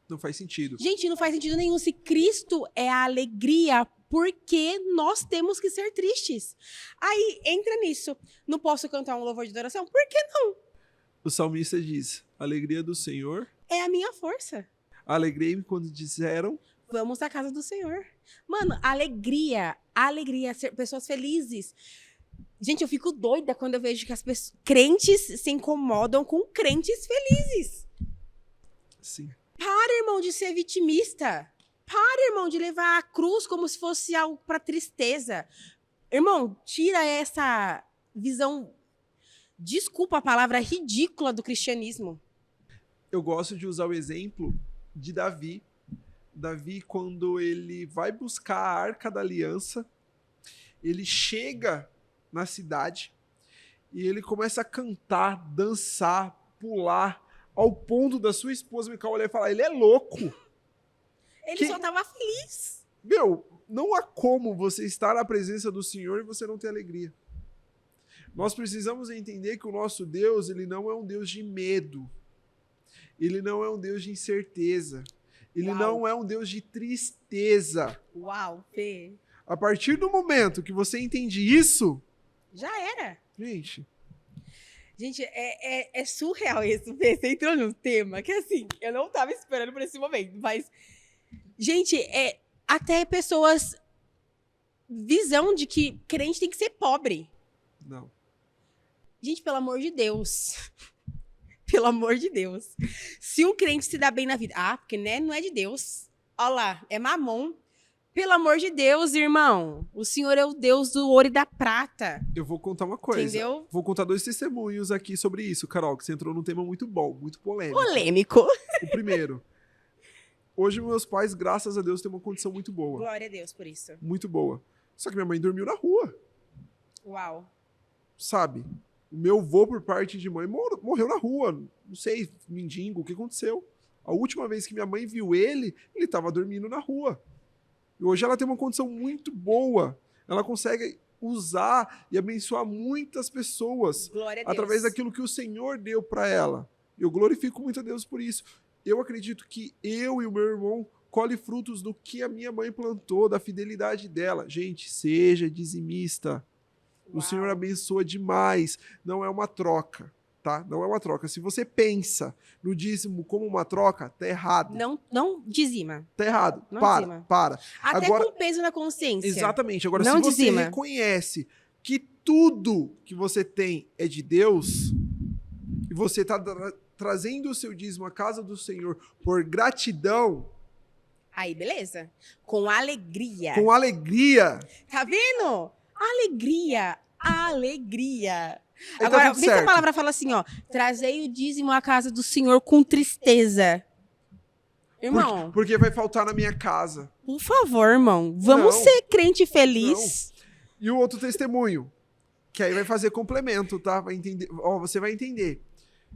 Não faz sentido. Gente, não faz sentido nenhum. Se Cristo é a alegria, por que nós temos que ser tristes? Aí, entra nisso. Não posso cantar um louvor de adoração? Por que não? O salmista diz, a alegria do Senhor... É a minha força. Alegrei-me quando disseram... Vamos à casa do Senhor. Mano, alegria, ser pessoas felizes. Gente, eu fico doida quando eu vejo que as pessoas, crentes se incomodam com crentes felizes. Sim. Para, irmão, de ser vitimista. Para, irmão, de levar a cruz como se fosse algo para tristeza. Irmão, tira essa visão, desculpa a palavra, ridícula do cristianismo. Eu gosto de usar o exemplo de Davi. Davi, quando ele vai buscar a Arca da Aliança, ele chega na cidade e ele começa a cantar, dançar, pular, ao ponto da sua esposa Mical olhar e falar, ele é louco. Ele só estava feliz. Meu, não há como você estar na presença do Senhor e você não ter alegria. Nós precisamos entender que o nosso Deus, ele não é um Deus de medo. Ele não é um Deus de incerteza. Ele não é um Deus de tristeza. Uau, Fê. A partir do momento que você entende isso... Já era. Gente, é surreal isso, Fê. Você entrou num tema que, assim, eu não tava esperando por esse momento, mas... Gente, até pessoas... Visão de que crente tem que ser pobre. não. Gente, pelo amor de Deus. Pelo amor de Deus. Se um crente se dá bem na vida... Ah, porque né, não é de Deus. Olha lá, é mamon. Pelo amor de Deus, irmão. O Senhor é o Deus do ouro e da prata. Eu vou contar uma coisa. Entendeu? Vou contar 2 testemunhos aqui sobre isso, Carol, que você entrou num tema muito bom, muito polêmico. Polêmico. O primeiro. Hoje meus pais, graças a Deus, têm uma condição muito boa. Glória a Deus por isso. Muito boa. Só que minha mãe dormiu na rua, Uau. sabe? O meu avô, por parte de mãe, morreu na rua. Não sei, mendigo, o que aconteceu? A última vez que minha mãe viu ele estava dormindo na rua. E hoje ela tem uma condição muito boa. Ela consegue usar e abençoar muitas pessoas Glória a Deus. através daquilo que o Senhor deu para ela. Eu glorifico muito a Deus por isso. Eu acredito que eu e o meu irmão colhem frutos do que a minha mãe plantou, da fidelidade dela. Gente, seja dizimista. O Senhor abençoa demais. Não é uma troca, tá? Não é uma troca. Se você pensa no dízimo como uma troca, tá errado. Não dizima. Tá errado. Não dizima. Para. Até Agora, com peso na consciência. exatamente. Agora, Não se você dizima. reconhece que tudo que você tem é de Deus, e você tá trazendo o seu dízimo à casa do Senhor por gratidão, Aí, beleza. Com alegria. com alegria, Tá vendo? Alegria. Alegria. aí tá Agora, tudo vê se a certo. palavra fala assim, ó. Trazei o dízimo à casa do Senhor com tristeza. Irmão, Porque vai faltar na minha casa. por favor, irmão. Vamos Não. ser crente feliz. E o outro testemunho, que aí vai fazer complemento, tá? Vai entender. Ó, você vai entender.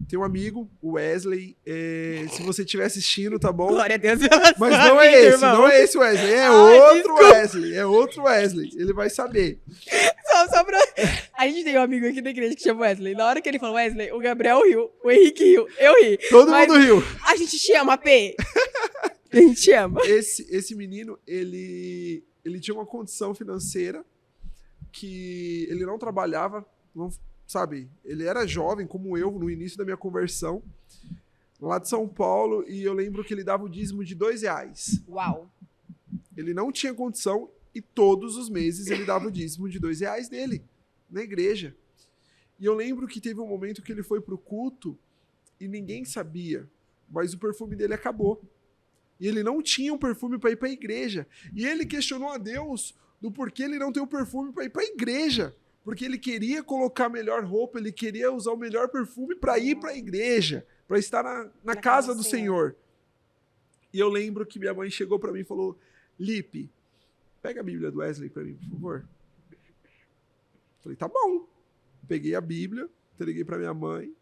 Tem um amigo, o Wesley, se você estiver assistindo, tá bom? Glória a Deus. Mas não é esse, não é esse Wesley, é outro Wesley, é outro Wesley. Ele vai saber. Só pra... A gente tem um amigo aqui da igreja que chama Wesley. Na hora que ele falou Wesley, o Gabriel riu, o Henrique riu, eu ri. Todo Mas mundo riu. A gente te ama, P. A gente te ama. Esse menino, ele tinha uma condição financeira que ele não trabalhava, não, sabe? Ele era jovem, como eu, no início da minha conversão, lá de São Paulo, e eu lembro que ele dava o dízimo de R$2. Uau. Ele não tinha condição e todos os meses ele dava o dízimo de R$2 dele, na igreja. E eu lembro que teve um momento que ele foi pro culto e ninguém sabia, mas o perfume dele acabou. E ele não tinha um perfume para ir para a igreja. E ele questionou a Deus do porquê ele não tem o perfume para ir para a igreja. Porque ele queria colocar a melhor roupa, ele queria usar o melhor perfume para ir para a igreja, para estar na casa do Senhor. E eu lembro que minha mãe chegou para mim e falou: Lipe, pega a Bíblia do Wesley para mim, por favor. Falei, tá bom. Peguei a Bíblia, entreguei para minha mãe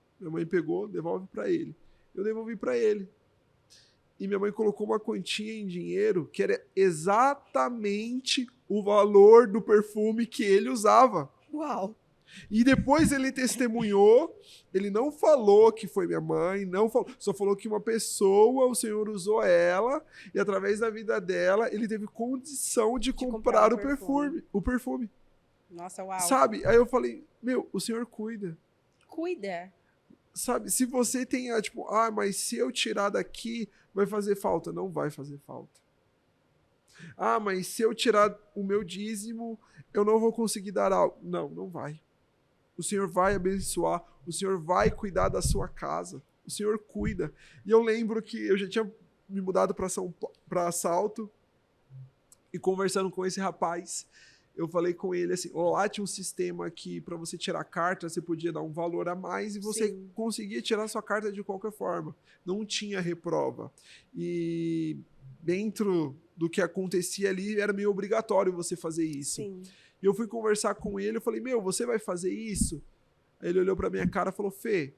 pegou, devolve para ele. Eu devolvi para ele. E minha mãe colocou uma quantia em dinheiro que era exatamente o valor do perfume que ele usava. Uau. E depois ele testemunhou, ele não falou que foi minha mãe, não falou, só falou que uma pessoa, o Senhor usou ela, e através da vida dela, ele teve condição de comprar o perfume. Nossa, uau. Sabe? Aí eu falei, o Senhor cuida. Cuida. Sabe? Se você tem, tipo, mas se eu tirar daqui, vai fazer falta. Não vai fazer falta. Mas se eu tirar o meu dízimo, eu não vou conseguir dar algo. Não, não vai. O Senhor vai abençoar, o Senhor vai cuidar da sua casa, o Senhor cuida. E eu lembro que eu já tinha me mudado para Salto, e conversando com esse rapaz, eu falei com ele assim, lá tinha um sistema que para você tirar a carta, você podia dar um valor a mais e você conseguia tirar sua carta de qualquer forma. Não tinha reprova. E dentro do que acontecia ali, era meio obrigatório você fazer isso. Sim. E eu fui conversar com ele, eu falei, você vai fazer isso? Aí ele olhou pra minha cara e falou, Fê,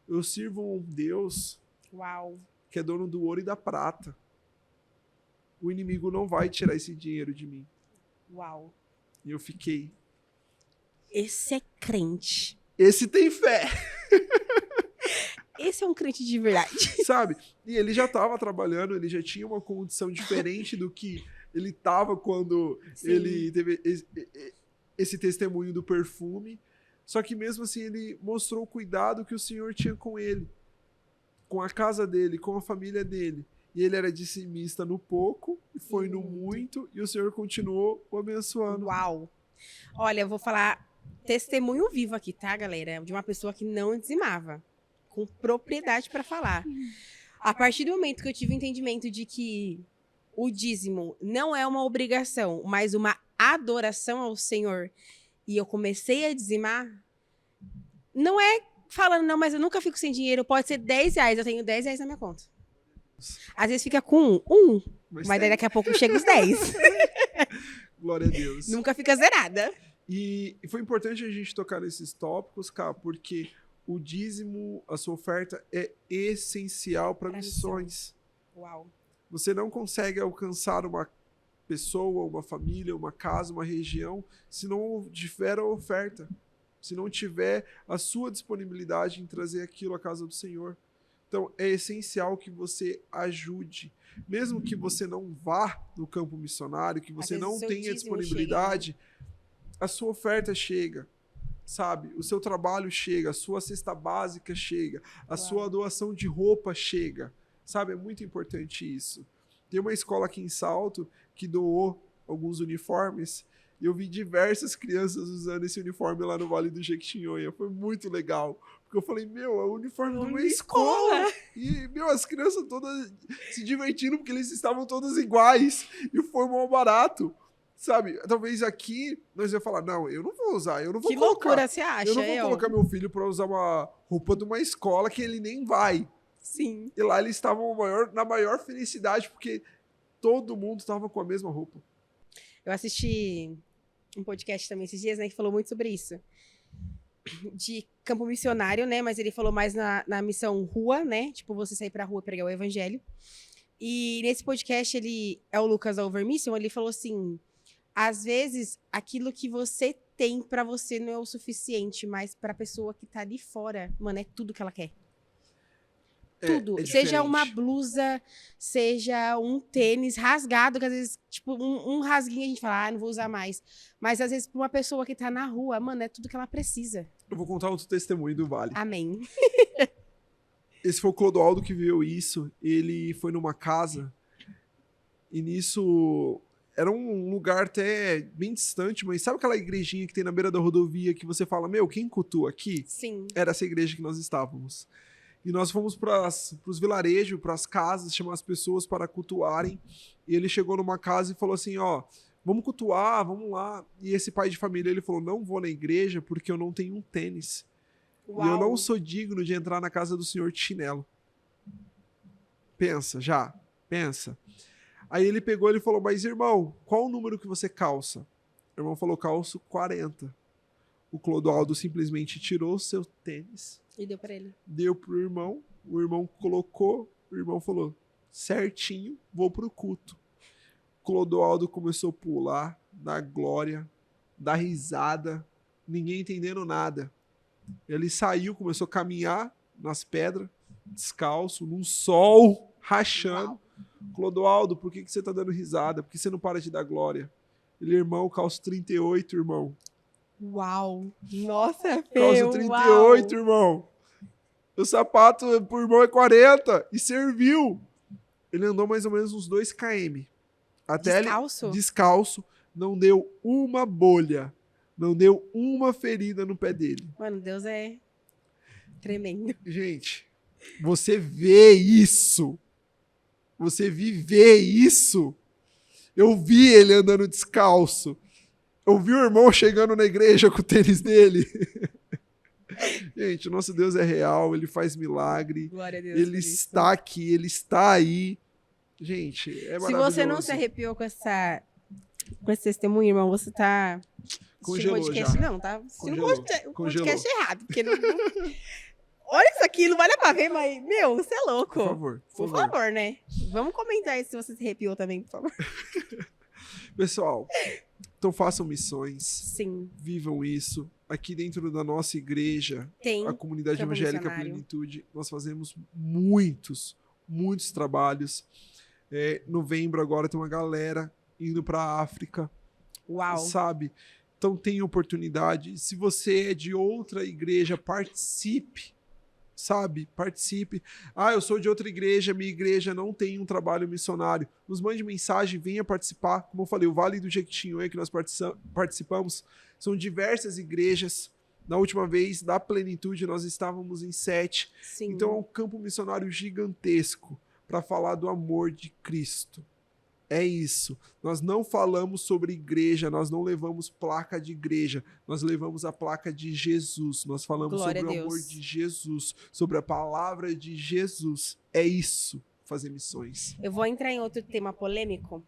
eu sirvo um Deus que é dono do ouro e da prata. O inimigo não vai tirar esse dinheiro de mim. Uau. E eu fiquei... Esse é crente. Esse tem fé. Esse é um crente de verdade. Sabe? E ele já estava trabalhando, ele já tinha uma condição diferente do que ele estava quando ele teve esse testemunho do perfume. Só que mesmo assim ele mostrou o cuidado que o Senhor tinha com ele, com a casa dele, com a família dele. E ele era dizimista no pouco, e foi no muito, e o Senhor continuou o abençoando. Uau! Olha, eu vou falar testemunho vivo aqui, tá, galera? De uma pessoa que não dizimava. Com propriedade para falar. A partir do momento que eu tive o entendimento de que o dízimo não é uma obrigação, mas uma adoração ao Senhor, e eu comecei a dizimar, não é falando, não, mas eu nunca fico sem dinheiro, pode ser R$10, eu tenho R$10 na minha conta. Às vezes fica com um, mas daí daqui a pouco chega os 10. Glória a Deus. Nunca fica zerada. E foi importante a gente tocar nesses tópicos, cara, porque o dízimo, a sua oferta é essencial para missões. Uau. Você não consegue alcançar uma pessoa, uma família, uma casa, uma região, se não tiver a oferta, se não tiver a sua disponibilidade em trazer aquilo à casa do Senhor. Então, é essencial que você ajude. Mesmo que você não vá no campo missionário, que você não tenha disponibilidade, chega, né? A sua oferta chega, sabe? O seu trabalho chega, a sua cesta básica chega, a sua doação de roupa chega, sabe? É muito importante isso. Tem uma escola aqui em Salto que doou alguns uniformes e eu vi diversas crianças usando esse uniforme lá no Vale do Jequitinhonha. Foi muito legal. Porque eu falei, é o uniforme de uma escola. E, as crianças todas se divertindo porque eles estavam todas iguais. E foi mal barato. Sabe? Talvez aqui nós ia falar, não, eu não vou usar, eu não vou colocar. Que loucura você acha? Eu não vou colocar meu filho para usar uma roupa de uma escola que ele nem vai. Sim. E lá eles estavam na maior felicidade porque todo mundo estava com a mesma roupa. Eu assisti um podcast também esses dias, né, que falou muito sobre isso. De campo missionário, né, mas ele falou mais na missão rua, né, tipo você sair pra rua pregar o evangelho. E nesse podcast, ele é o Lucas da Over Mission, ele falou assim, às vezes aquilo que você tem pra você não é o suficiente, mas pra pessoa que tá ali fora, mano, é tudo que ela quer. Tudo. Seja uma blusa, seja um tênis rasgado, que às vezes, tipo, um rasguinho a gente fala, não vou usar mais. Mas às vezes, pra uma pessoa que tá na rua, mano, é tudo que ela precisa. Eu vou contar outro testemunho do Vale. Amém. Esse foi o Clodoaldo que viu isso. Ele foi numa casa e nisso era um lugar até bem distante, mas sabe aquela igrejinha que tem na beira da rodovia que você fala, quem cultua aqui? Sim. Era essa igreja que nós estávamos. E nós fomos para os vilarejos, para as casas, chamar as pessoas para cultuarem. E ele chegou numa casa e falou assim, vamos cultuar, vamos lá. E esse pai de família, ele falou, não vou na igreja porque eu não tenho um tênis. Uau. E eu não sou digno de entrar na casa do Senhor de chinelo. Pensa. Aí ele pegou e falou, mas irmão, qual o número que você calça? O irmão falou, calço 40. O Clodoaldo simplesmente tirou o seu tênis. E deu pra ele. Deu pro irmão, o irmão colocou, o irmão falou, certinho, vou pro culto. Clodoaldo começou a pular, dar glória, dar risada, ninguém entendendo nada. Ele saiu, começou a caminhar nas pedras, descalço, num sol, rachando. Uau. Clodoaldo, por que você tá dando risada? Por que você não para de dar glória? Ele, irmão, calço 38, irmão. Uau! Nossa, calço 38, uau. Irmão. O sapato pro irmão é 40 e serviu. Ele andou mais ou menos uns 2 km. Até descalço? Descalço. Não deu uma bolha. Não deu uma ferida no pé dele. Mano, Deus é tremendo. Gente, você vê isso. Você viver isso. Eu vi ele andando descalço. Eu vi o irmão chegando na igreja com o tênis dele. Gente, o nosso Deus é real, ele faz milagre. Glória a Deus. Ele está aqui, ele está aí. Gente, é maravilhoso. Se você não se arrepiou com esse testemunho, irmão, você tá... Congelou podcast, já. Não, tá assistindo podcast errado. Porque não... Olha isso aqui, não vale pra ver, mas, você é louco. Por favor, né? Vamos comentar aí se você se arrepiou também, por favor. Pessoal, então façam missões. Sim. Vivam isso. Aqui dentro da nossa igreja, a Comunidade Evangélica Plenitude, nós fazemos muitos trabalhos. Novembro agora tem uma galera indo para a África. Uau! Sabe? Então tem oportunidade. Se você é de outra igreja, participe. Sabe? Participe. Eu sou de outra igreja, minha igreja não tem um trabalho missionário. Nos mande mensagem, venha participar. Como eu falei, o Vale do Jequitinhonha que nós participamos, são diversas igrejas. Na última vez, da Plenitude, nós estávamos em 7. Sim. Então é um campo missionário gigantesco para falar do amor de Cristo. É isso. Nós não falamos sobre igreja, nós não levamos placa de igreja, nós levamos a placa de Jesus. Nós falamos Glória sobre a o amor Deus. de Jesus, sobre a palavra de Jesus. É isso, fazer missões. Eu vou entrar em outro tema polêmico,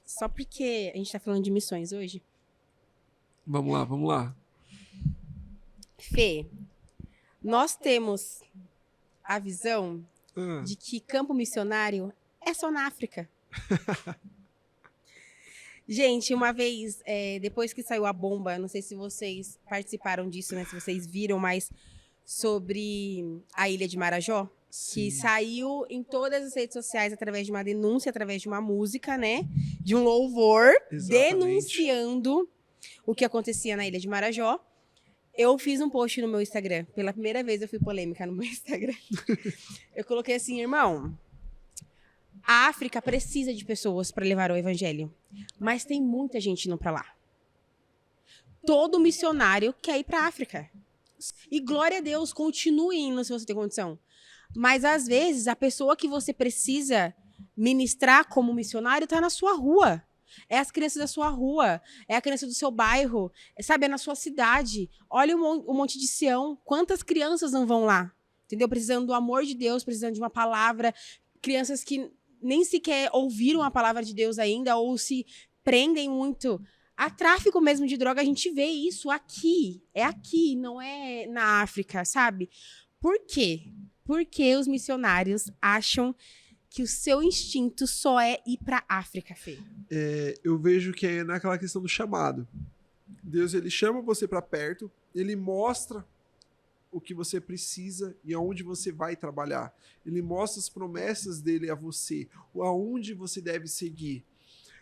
só porque a gente tá falando de missões hoje. Vamos lá, vamos lá. Fê, nós temos a visão Ah, de que campo missionário é só na África. Gente, uma vez, depois que saiu a bomba, não sei se vocês participaram disso, né? Se vocês viram, mas sobre a ilha de Marajó, que sim. saiu em todas as redes sociais através de uma denúncia, através de uma música, né? De um louvor, Exatamente. denunciando o que acontecia na ilha de Marajó. Eu fiz um post no meu Instagram. Pela primeira vez eu fui polêmica no meu Instagram. Eu coloquei assim, irmão, a África precisa de pessoas para levar o evangelho, mas tem muita gente indo para lá. Todo missionário quer ir para a África. E glória a Deus, continue indo se você tem condição. Mas às vezes a pessoa que você precisa ministrar como missionário está na sua rua. É as crianças da sua rua, é a criança do seu bairro, sabe, é na sua cidade. Olha o Monte de Sião, quantas crianças não vão lá? Entendeu? Precisando do amor de Deus, precisando de uma palavra. Crianças que nem sequer ouviram a palavra de Deus ainda ou se prendem muito a tráfico mesmo de droga. A gente vê isso aqui. É aqui, não é na África, sabe? Por quê? Porque os missionários acham que o seu instinto só é ir para a África, Fê. Eu vejo que é naquela questão do chamado. Deus, ele chama você para perto, ele mostra o que você precisa e aonde você vai trabalhar. Ele mostra as promessas dele a você, aonde você deve seguir.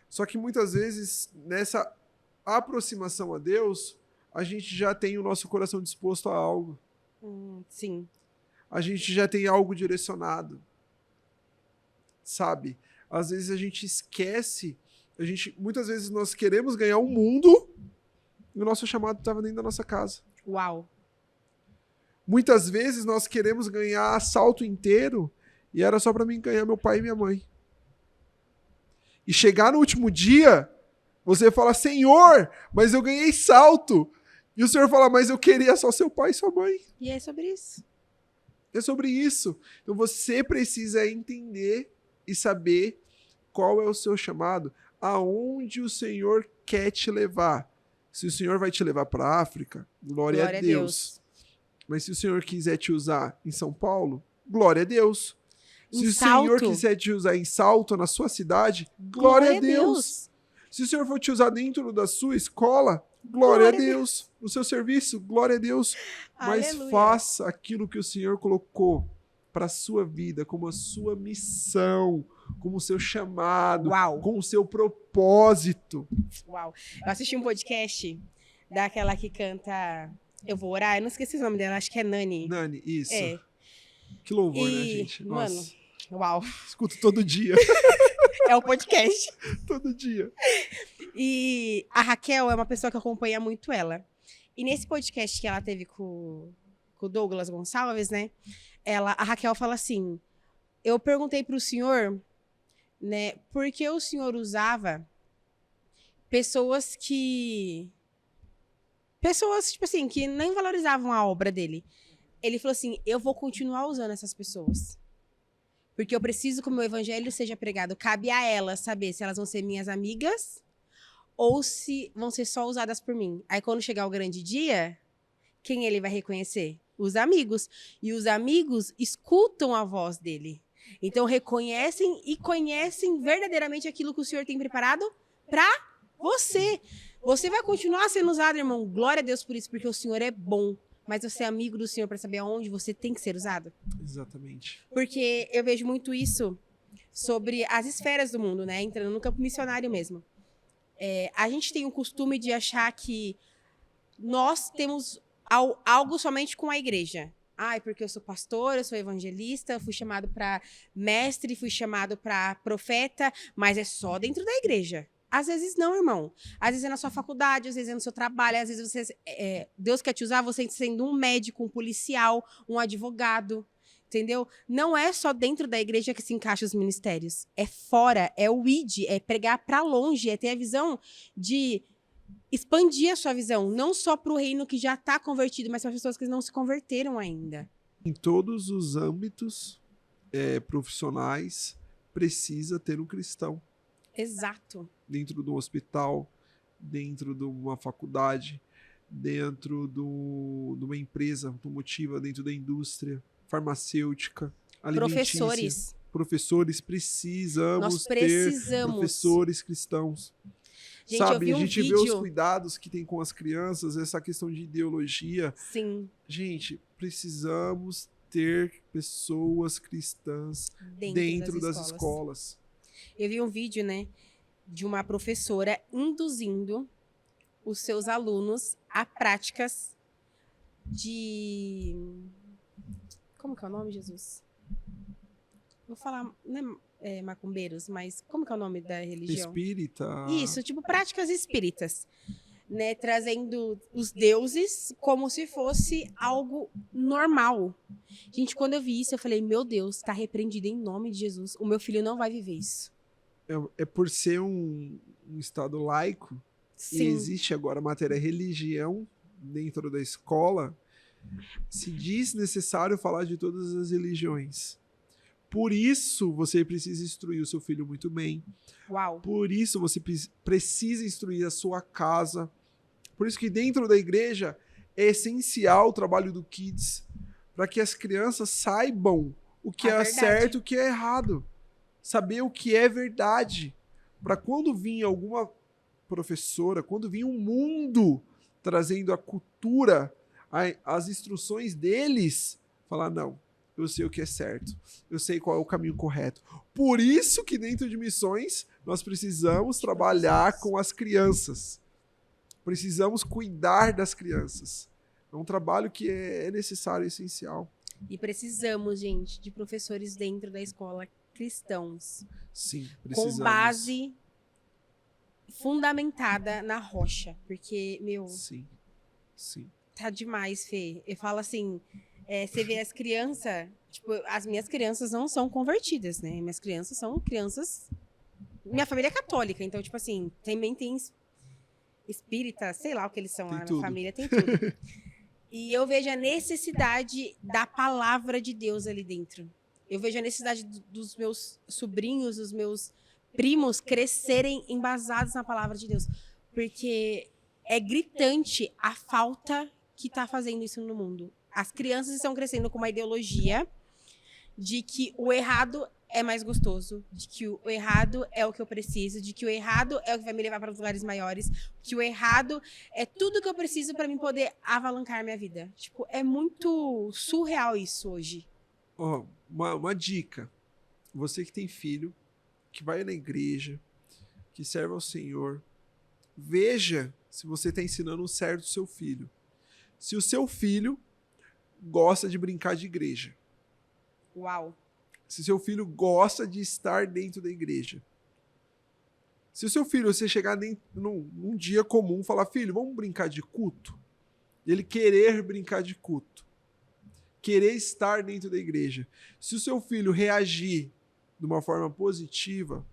Só que muitas vezes, nessa aproximação a Deus, a gente já tem o nosso coração disposto a algo. Sim. A gente já tem algo direcionado. Sabe? Às vezes a gente esquece, muitas vezes nós queremos ganhar o mundo e o nosso chamado estava dentro da nossa casa. Uau. Muitas vezes nós queremos ganhar assalto inteiro e era só para mim ganhar meu pai e minha mãe. E chegar no último dia, você fala, Senhor, mas eu ganhei salto. E o Senhor fala, mas eu queria só seu pai e sua mãe. E é sobre isso. É sobre isso. Então você precisa entender e saber qual é o seu chamado, aonde o Senhor quer te levar. Se o Senhor vai te levar para a África, glória a Deus. Mas se o Senhor quiser te usar em São Paulo, glória a Deus. Se o Senhor quiser te usar em Salto, na sua cidade, glória a Deus. Se o Senhor for te usar dentro da sua escola, glória a Deus. No seu serviço, glória a Deus. Mas Aleluia. faça aquilo que o Senhor colocou para a sua vida, como a sua missão, como o seu chamado, Uau. com o seu propósito. Uau. Eu assisti um podcast daquela que canta Eu Vou Orar. Eu não esqueci o nome dela, acho que é Nani. Nani, isso. É. Que louvor, né, E, gente? Nossa, mano, uau. escuto todo dia. É o podcast. Todo dia. E a Raquel é uma pessoa que acompanha muito ela. E nesse podcast que ela teve com o Douglas Gonçalves, né? A Raquel fala assim, eu perguntei pro senhor, né, por que o senhor usava pessoas, tipo assim, que nem valorizavam a obra dele. Ele falou assim, eu vou continuar usando essas pessoas. Porque eu preciso que o meu evangelho seja pregado. Cabe a elas saber se elas vão ser minhas amigas ou se vão ser só usadas por mim. Aí quando chegar o grande dia, quem ele vai reconhecer? Os amigos. E os amigos escutam a voz dele. Então reconhecem e conhecem verdadeiramente aquilo que o Senhor tem preparado para você. Você vai continuar sendo usado, irmão. Glória a Deus por isso, porque o Senhor é bom. Mas você é amigo do Senhor para saber aonde você tem que ser usado. Exatamente. Porque eu vejo muito isso sobre as esferas do mundo, né? Entrando no campo missionário mesmo. A gente tem o costume de achar que nós temos algo somente com a igreja. Porque eu sou pastor, eu sou evangelista, eu fui chamado para mestre, fui chamado para profeta, mas é só dentro da igreja. Às vezes não, irmão. Às vezes é na sua faculdade, às vezes é no seu trabalho, às vezes Deus quer te usar você sendo um médico, um policial, um advogado. entendeu? Não é só dentro da igreja que se encaixam os ministérios. É fora, é o id, é pregar pra longe, é ter a visão de expandir a sua visão, não só pro reino que já tá convertido, mas para pessoas que não se converteram ainda. Em todos os âmbitos profissionais, precisa ter um cristão. Exato. Dentro do hospital, dentro de uma faculdade, dentro de uma empresa automotiva, dentro da indústria, farmacêutica, alimentícia. Professores, Nós precisamos ter professores cristãos. Gente, sabe, eu vi a gente vídeo... vê os cuidados que tem com as crianças, essa questão de ideologia. Sim. Gente, precisamos ter pessoas cristãs dentro das escolas. Eu vi um vídeo, né, de uma professora induzindo os seus alunos a práticas de... Como que é o nome, Jesus? Vou falar, não é macumbeiros, mas como que é o nome da religião? Espírita. Isso, tipo práticas espíritas, né? Trazendo os deuses como se fosse algo normal. Gente, quando eu vi isso, eu falei, meu Deus, tá repreendido em nome de Jesus. O meu filho não vai viver isso. É por ser um estado laico, Sim. e existe agora a matéria religião dentro da escola, se diz necessário falar de todas as religiões. Por isso, você precisa instruir o seu filho muito bem. Uau. Por isso, você precisa instruir a sua casa. Por isso que dentro da igreja é essencial o trabalho do Kids, para que as crianças saibam o que é certo e o que é errado. Saber o que é verdade. Para quando vir alguma professora, quando vir um mundo trazendo a cultura, as instruções deles, falar, não, eu sei o que é certo. Eu sei qual é o caminho correto. Por isso que dentro de missões nós precisamos trabalhar com as crianças. Precisamos cuidar das crianças. É um trabalho que é necessário e essencial. E precisamos, gente, de professores dentro da escola cristãos. Sim, precisamos. Com base fundamentada na rocha. Porque, meu... Sim, sim. Tá demais, Fê. Eu falo assim... você vê as crianças, tipo, as minhas crianças não são convertidas, né? Minhas crianças são crianças... Minha família é católica, então, tipo assim, também tem espírita, sei lá o que eles são lá na família, tem tudo. E eu vejo a necessidade da palavra de Deus ali dentro. Eu vejo a necessidade dos meus sobrinhos, dos meus primos crescerem embasados na palavra de Deus. Porque é gritante a falta que tá fazendo isso no mundo. As crianças estão crescendo com uma ideologia de que o errado é mais gostoso, de que o errado é o que eu preciso, de que o errado é o que vai me levar para os lugares maiores, que o errado é tudo que eu preciso para mim poder avalancar minha vida. Tipo, é muito surreal isso hoje. Ó, uma dica. Você que tem filho, que vai na igreja, que serve ao Senhor, veja se você está ensinando certo o seu filho. Se o seu filho gosta de brincar de igreja. Uau. Se seu filho gosta de estar dentro da igreja. Se o seu filho, você chegar num dia comum e falar, filho, vamos brincar de culto? Ele querer brincar de culto. Querer estar dentro da igreja. Se o seu filho reagir de uma forma positiva...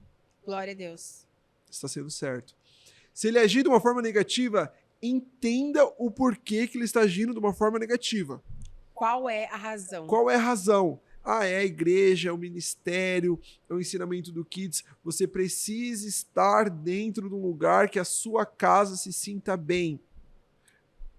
Glória a Deus. Está sendo certo. Se ele agir de uma forma negativa, entenda o porquê que ele está agindo de uma forma negativa. Qual é a razão? Qual é a razão? É a igreja, é o ministério, é o ensinamento do Kids. Você precisa estar dentro de um lugar que a sua casa se sinta bem.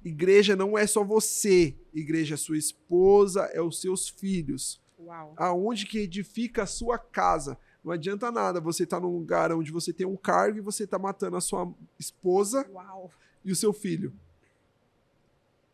Igreja não é só você. Igreja é sua esposa, é os seus filhos. Uau. Aonde que edifica a sua casa. Não adianta nada você estar num lugar onde você tem um cargo e você está matando a sua esposa Uau. e o seu filho.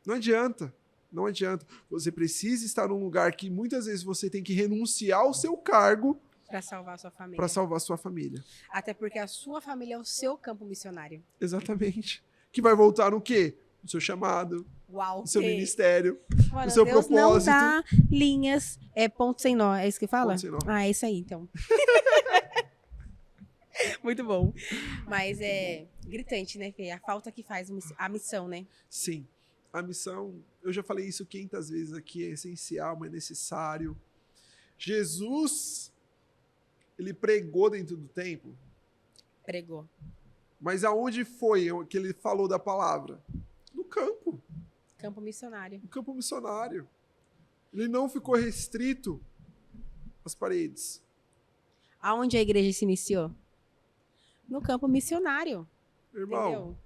Não adianta. Não adianta. Você precisa estar num lugar que muitas vezes você tem que renunciar ao seu cargo para salvar a sua família. Para salvar a sua família. Até porque a sua família é o seu campo missionário. Exatamente. Que vai voltar no quê? No seu chamado. Uau. No seu ministério. Mano, no seu Deus propósito. Não dá linhas, ponto sem nó. É isso que fala? Ponto sem nó. É isso aí, então. Muito bom. Mas é gritante, né, Fê? A falta que faz a missão, né? Sim. A missão, eu já falei isso 500 vezes aqui, é essencial, é necessário. Jesus, ele pregou dentro do templo. Pregou. Mas aonde foi que ele falou da palavra? No campo. Campo missionário. No campo missionário. Ele não ficou restrito às paredes. Aonde a igreja se iniciou? No campo missionário. Irmão, Entendeu?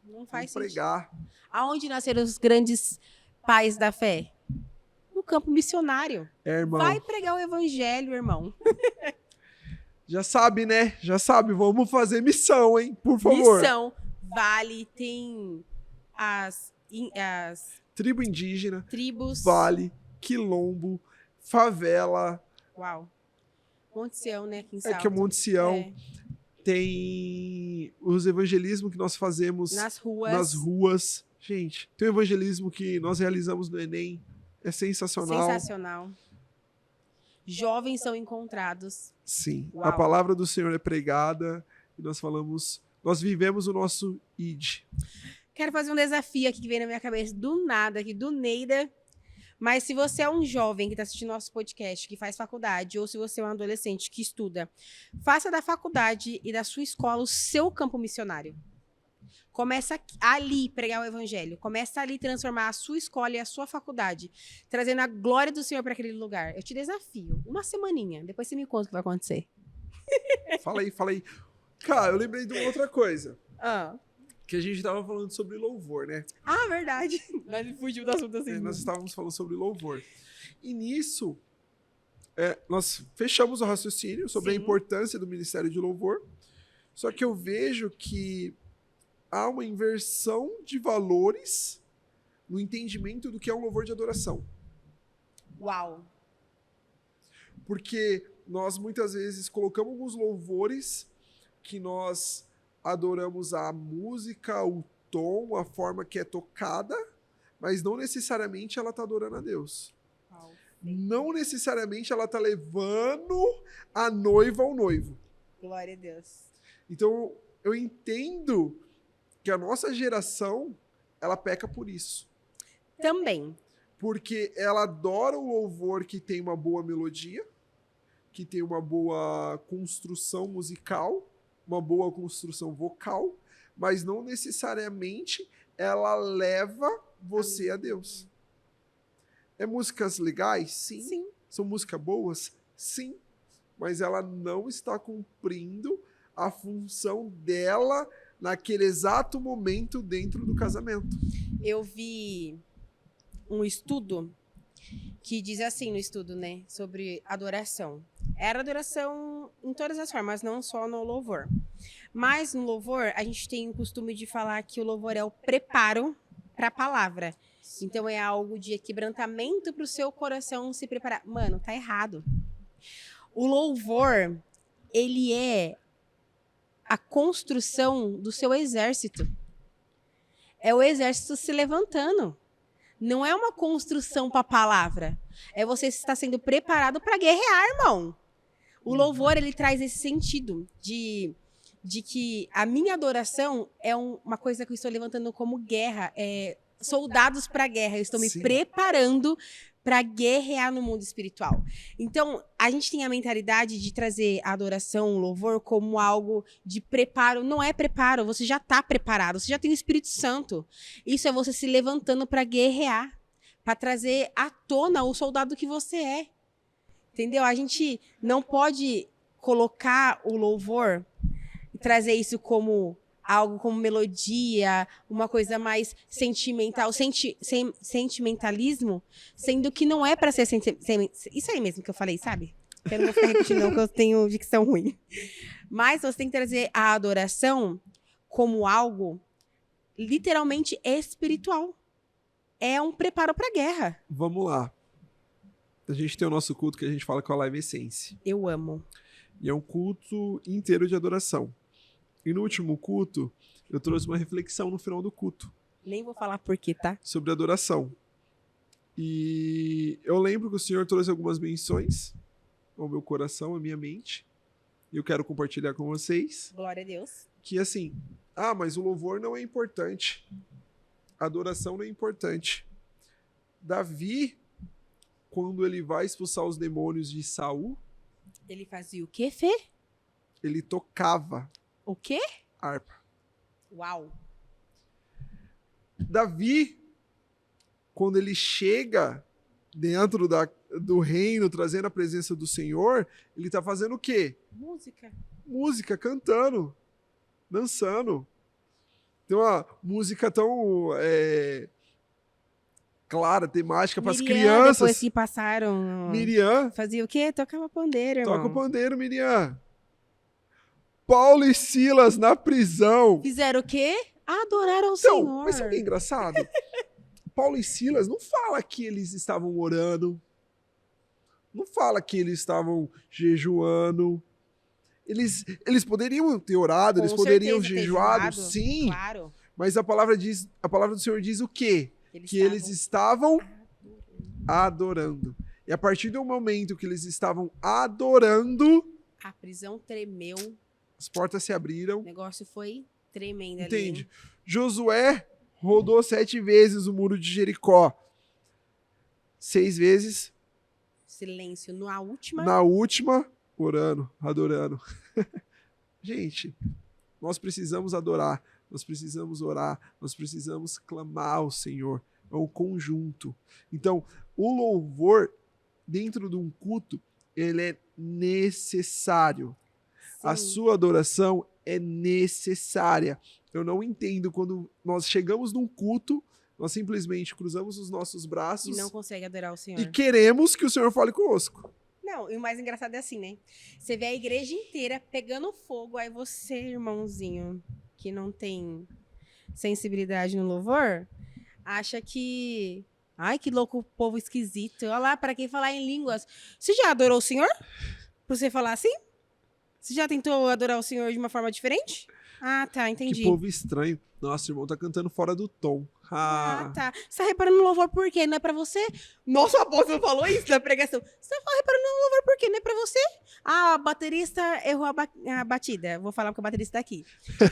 Não faz vamos sentido. pregar. Aonde nasceram os grandes pais da fé? No campo missionário. Irmão. Vai pregar o evangelho, irmão. Já sabe, né? Já sabe. Vamos fazer missão, hein? Por favor. Missão. Vale, tem as Tribo indígena, tribos. vale, quilombo, favela. Uau. Monte Sião, né? Aqui em É Salto. que é Monte Sião. É. Tem os evangelismos que nós fazemos Nas ruas. nas ruas. Gente, tem o evangelismo que nós realizamos no Enem. É sensacional. Sensacional. Jovens são encontrados. Sim. Uau. A palavra do Senhor é pregada e nós vivemos o nosso ID. Quero fazer um desafio aqui que veio na minha cabeça do nada, aqui do Neida. Mas se você é um jovem que está assistindo nosso podcast, que faz faculdade, ou se você é um adolescente que estuda, faça da faculdade e da sua escola o seu campo missionário. Começa ali pregar o evangelho. Começa ali transformar a sua escola e a sua faculdade, trazendo a glória do Senhor para aquele lugar. Eu te desafio. Uma semaninha. Depois você me conta o que vai acontecer. Fala aí. Cara, eu lembrei de uma outra coisa. Ah, Que a gente tava falando sobre louvor, né? verdade. Nós fugiu do assunto assim. Nós estávamos falando sobre louvor. E nisso, nós fechamos o raciocínio sobre a Sim. importância do ministério de louvor. Só que eu vejo que há uma inversão de valores no entendimento do que é um louvor de adoração. Uau. Porque nós muitas vezes colocamos alguns louvores que nós adoramos a música, o tom, a forma que é tocada, mas não necessariamente ela está adorando a Deus. Uau. Não necessariamente ela está levando a noiva ao noivo. Glória a Deus. Então, eu entendo que a nossa geração, ela peca por isso. Também. Porque ela adora o louvor que tem uma boa melodia, que tem uma boa construção musical, uma boa construção vocal, mas não necessariamente ela leva você a Deus. É músicas legais? Sim. Sim. São músicas boas? Sim. Mas ela não está cumprindo a função dela naquele exato momento dentro do casamento. Eu vi um estudo que diz assim no estudo, né, sobre adoração. Era adoração em todas as formas, não só no louvor. Mas no louvor, a gente tem o costume de falar que o louvor é o preparo para a palavra. Então é algo de quebrantamento para o seu coração se preparar. Mano, tá errado. O louvor, ele é a construção do seu exército. É o exército se levantando. Não é uma construção para a palavra. É você estar sendo preparado para guerrear, irmão. O louvor, ele traz esse sentido de que a minha adoração é uma coisa que eu estou levantando como guerra. Soldados para a guerra. Eu estou me preparando para guerrear no mundo espiritual. Então, a gente tem a mentalidade de trazer a adoração, o louvor, como algo de preparo. Não é preparo, você já está preparado, você já tem o Espírito Santo. Isso é você se levantando para guerrear, para trazer à tona o soldado que você é. Entendeu? A gente não pode colocar o louvor e trazer isso como algo como melodia, uma coisa mais sentimental, sentimentalismo, sendo que não é para ser isso aí mesmo que eu falei, sabe? Eu não vou ficar repetindo não, que eu tenho dicção ruim. Mas você tem que trazer a adoração como algo literalmente espiritual. É um preparo para a guerra. Vamos lá. A gente tem o nosso culto que a gente fala que é a Live Essence. Eu amo. E é um culto inteiro de adoração. E no último culto, eu trouxe uma reflexão no final do culto. Nem vou falar por quê, tá? Sobre adoração. E eu lembro que o Senhor trouxe algumas menções ao meu coração, à minha mente. E eu quero compartilhar com vocês. Glória a Deus. Que assim, mas o louvor não é importante. A adoração não é importante. Davi, quando ele vai expulsar os demônios de Saul, Ele fazia o quê, Fê? ele tocava O quê? harpa. Uau. Davi, quando ele chega dentro do reino, trazendo a presença do Senhor, ele tá fazendo o quê? Música. Música, cantando, dançando. Tem uma música tão clara, temática para as Miriam, crianças. depois que passaram... Miriam, Fazia o quê? Tocava pandeiro, irmão. toca o pandeiro, Miriam. Paulo e Silas na prisão. Fizeram o quê? Adoraram o Então, Senhor. mas sabe o que é engraçado? Paulo e Silas não fala que eles estavam orando, não fala que eles estavam jejuando. Eles poderiam ter orado, Com eles poderiam certeza ter jejuado, jejuado, sim. Claro. Mas a palavra do Senhor diz o quê? Que eles estavam adorando. E a partir do momento que eles estavam adorando, A prisão tremeu. as portas se abriram. O negócio foi tremendo Entende? ali. Josué rodou 7 vezes o muro de Jericó. 6 vezes. Silêncio. Na última... Na última, orando, adorando. Gente, nós precisamos adorar, nós precisamos orar, nós precisamos clamar ao Senhor. É um conjunto. Então, o louvor, dentro de um culto, ele é necessário. A Sim. sua adoração é necessária. Eu não entendo quando nós chegamos num culto, nós simplesmente cruzamos os nossos braços E não consegue adorar o Senhor. e queremos que o Senhor fale conosco. Não, e o mais engraçado é assim, né? Você vê a igreja inteira pegando fogo, aí você, irmãozinho, que não tem sensibilidade no louvor, acha que... Ai, que louco, povo esquisito. Olha lá, para quem falar em línguas. Você já adorou o Senhor? Pra você falar assim? Você já tentou adorar o Senhor de uma forma diferente? Ah, tá, entendi. Que povo estranho. Nossa, o irmão tá cantando fora do tom. Ah, tá. Você tá reparando no louvor por quê? Não é pra você? Nossa, o apóstolo falou isso na pregação. Você tá reparando no louvor por quê? Não é pra você? Ah, o baterista errou a batida. Vou falar porque o baterista tá aqui.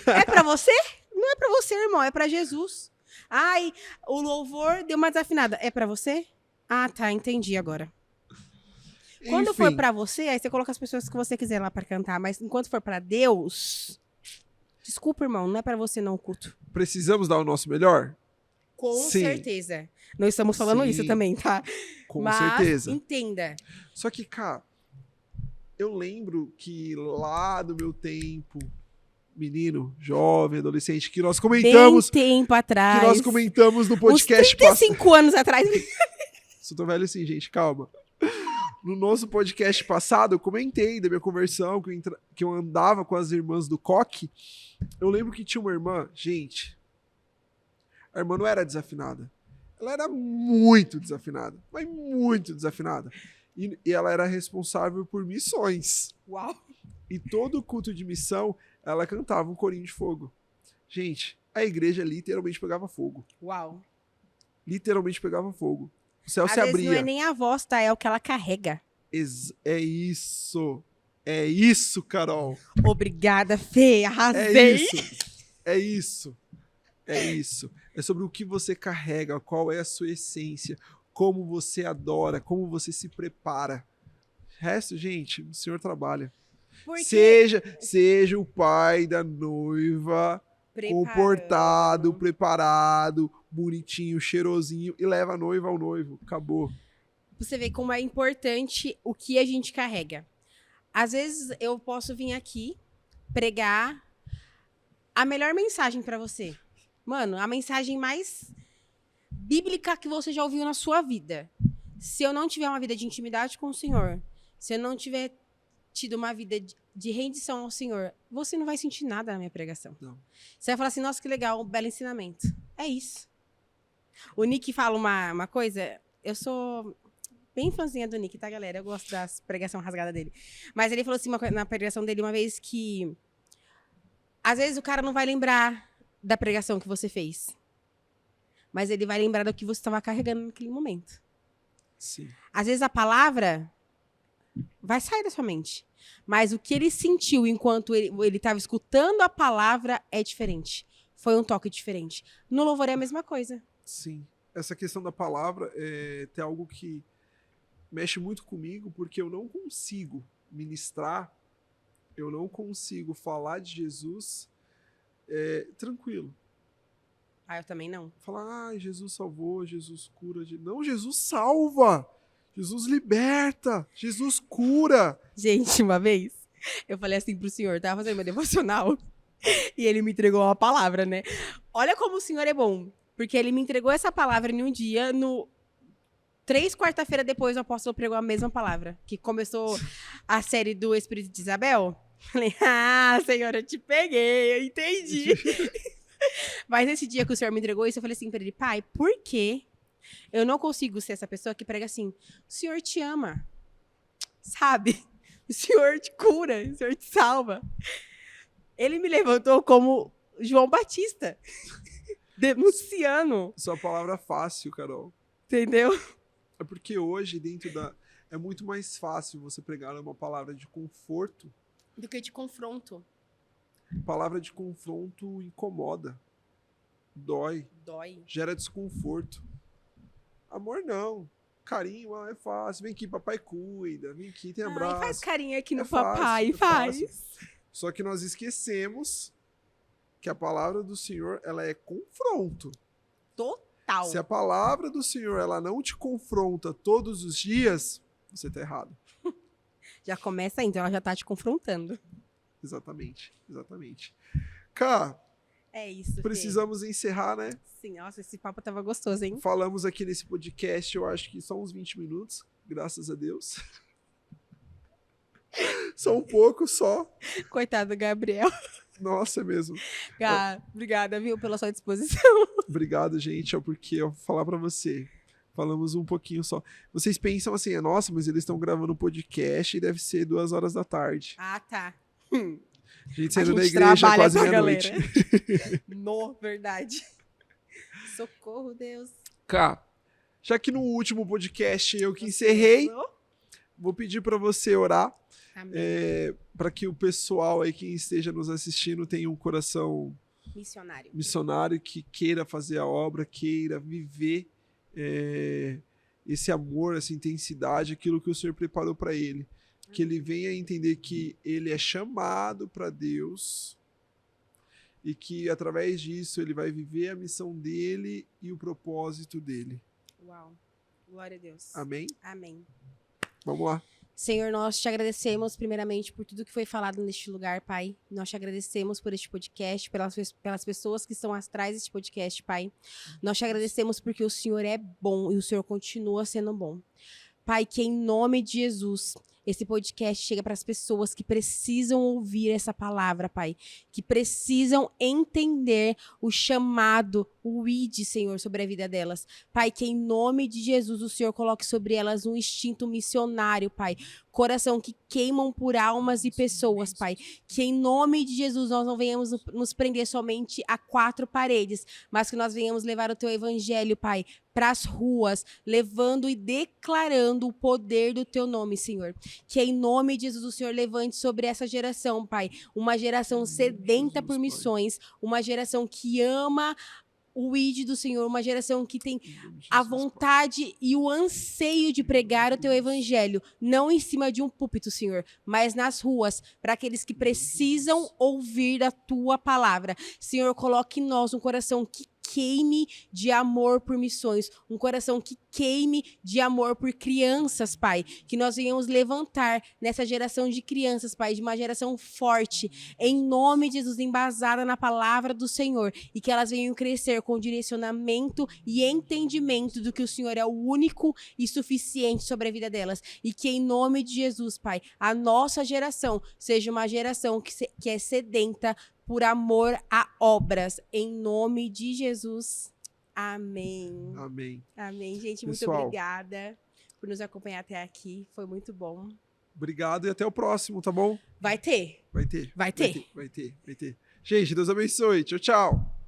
É pra você? Não é pra você, irmão. É pra Jesus. Ai, o louvor deu uma desafinada. É pra você? Ah, tá. Entendi agora. Quando for Enfim, pra você, aí você coloca as pessoas que você quiser lá pra cantar. Mas enquanto for pra Deus... Desculpa, irmão. Não é pra você não o culto. precisamos dar o nosso melhor? Com Sim. certeza. Nós estamos falando Sim. isso também, tá? Com Mas, certeza. entenda. Só que, cara, eu lembro que lá do meu tempo, menino, jovem, adolescente, que nós comentamos, Bem tempo atrás. que nós comentamos no Uns podcast passado. 35 anos atrás. Sou tão velho assim, gente, calma. No nosso podcast passado, eu comentei da minha conversão, que eu andava com as irmãs do Coque. Eu lembro que tinha uma irmã, gente, a irmã não era desafinada. Ela era muito desafinada, mas muito desafinada. E ela era responsável por missões. Uau. E todo culto de missão, ela cantava um corinho de fogo. Gente, a igreja literalmente pegava fogo. Uau. Literalmente pegava fogo. O céu Às se vezes abria. não é nem a voz, tá? É o que ela carrega. É isso. É isso, Carol. Obrigada, Fê. É Arrasei. isso. É isso. É isso. É sobre o que você carrega, qual é a sua essência, como você adora, como você se prepara. O resto, gente, o Senhor trabalha. Porque Seja o pai da noiva, comportado, preparado, bonitinho, cheirosinho, e leva a noiva ao noivo. Acabou. Você vê como é importante o que a gente carrega. Às vezes eu posso vir aqui pregar a melhor mensagem pra você. Mano, a mensagem mais bíblica que você já ouviu na sua vida. Se eu não tiver uma vida de intimidade com o Senhor, se eu não tiver tido uma vida de rendição ao Senhor, você não vai sentir nada na minha pregação. Não. Você vai falar assim, nossa, que legal, um belo ensinamento. É isso. O Nick fala uma coisa, eu sou bem fãzinha do Nick, tá, galera? Eu gosto das pregação rasgada dele. Mas ele falou assim na pregação dele uma vez que às vezes o cara não vai lembrar da pregação que você fez. Mas ele vai lembrar do que você estava carregando naquele momento. Sim. Às vezes a palavra vai sair da sua mente. Mas o que ele sentiu enquanto ele estava escutando a palavra é diferente. Foi um toque diferente. No louvor é a mesma coisa. Sim. Essa questão da palavra tem algo que mexe muito comigo porque eu não consigo ministrar, eu não consigo falar de Jesus tranquilo. Eu também não. Falar, Jesus salvou, Jesus cura. Não, Jesus salva, Jesus liberta, Jesus cura. Gente, uma vez, eu falei assim pro senhor, tava fazendo meu devocional, e ele me entregou uma palavra, né? Olha como o senhor é bom, porque ele me entregou essa palavra em um dia, 3 quarta-feira depois o apóstolo pregou a mesma palavra, que começou a série do Espírito de Isabel. Falei, senhor, eu te peguei, eu entendi. Mas nesse dia que o senhor me entregou isso, eu falei assim pra ele, pai, por que eu não consigo ser essa pessoa que prega assim, o senhor te ama, sabe? O senhor te cura, o senhor te salva. Ele me levantou como João Batista, denunciando. Sua palavra fácil, Carol. Entendeu? É porque hoje, é muito mais fácil você pregar uma palavra de conforto. Do que de confronto. Palavra de confronto incomoda. Dói. Gera desconforto. Amor não. Carinho, é fácil. Vem aqui, papai cuida. Vem aqui, tem abraço. Faz carinho aqui no fácil, papai, faz. Fácil. Só que nós esquecemos que a palavra do Senhor, ela é confronto. Total. Se a palavra do Senhor, ela não te confronta todos os dias, você tá errado. Já começa aí, então ela já tá te confrontando. Exatamente. Cá, é isso. precisamos encerrar, né? Sim, nossa, esse papo tava gostoso, hein? Falamos aqui nesse podcast, eu acho que só uns 20 minutos, graças a Deus. Só um pouco, só. Coitado do Gabriel. Nossa, é mesmo. Obrigada, viu, pela sua disposição. Obrigado, gente, porque eu vou falar pra você. Falamos um pouquinho só. Vocês pensam assim, nossa, mas eles estão gravando um podcast e deve ser 2 horas da tarde. Tá. A gente saindo da igreja quase meia-noite. Verdade. Socorro, Deus. Cá, já que no último podcast eu que encerrei, vou pedir pra você orar. Para que o pessoal aí que esteja nos assistindo tenha um coração missionário que queira fazer a obra, queira viver esse amor, essa intensidade, aquilo que o Senhor preparou para ele. Que ele venha entender que ele é chamado para Deus e que através disso ele vai viver a missão dele e o propósito dele. Uau, glória a Deus. Amém? Amém. Vamos lá. Senhor, nós te agradecemos primeiramente por tudo que foi falado neste lugar, Pai. Nós te agradecemos por este podcast, pelas pessoas que estão atrás deste podcast, Pai. Nós te agradecemos porque o Senhor é bom e o Senhor continua sendo bom. Pai, que em nome de Jesus, esse podcast chega para as pessoas que precisam ouvir essa palavra, Pai. Que precisam entender o chamado, o ID, Senhor, sobre a vida delas. Pai, que em nome de Jesus o Senhor coloque sobre elas um instinto missionário, Pai. Coração que queimam por almas e pessoas, Pai. Que em nome de Jesus nós não venhamos nos prender somente a 4 paredes, mas que nós venhamos levar o Teu Evangelho, Pai, para as ruas, levando e declarando o poder do Teu nome, Senhor. Que em nome de Jesus o Senhor levante sobre essa geração, Pai, uma geração sedenta por missões, uma geração que ama o ID do Senhor, uma geração que tem a vontade e o anseio de pregar o Teu Evangelho, não em cima de um púlpito, Senhor, mas nas ruas, para aqueles que precisam ouvir a Tua palavra. Senhor, coloque em nós um coração que queime de amor por missões, um coração que queime de amor por crianças, Pai, que nós venhamos levantar nessa geração de crianças, Pai, de uma geração forte, em nome de Jesus, embasada na palavra do Senhor, e que elas venham crescer com direcionamento e entendimento do que o Senhor é o único e suficiente sobre a vida delas, e que em nome de Jesus, Pai, a nossa geração seja uma geração que é sedenta por amor a obras, em nome de Jesus. Amém. Amém. Amém, gente. Pessoal, muito obrigada por nos acompanhar até aqui. Foi muito bom. Obrigado e até o próximo, tá bom? Vai ter. Vai ter. Vai ter. Vai ter. Gente, Deus abençoe. Tchau, tchau.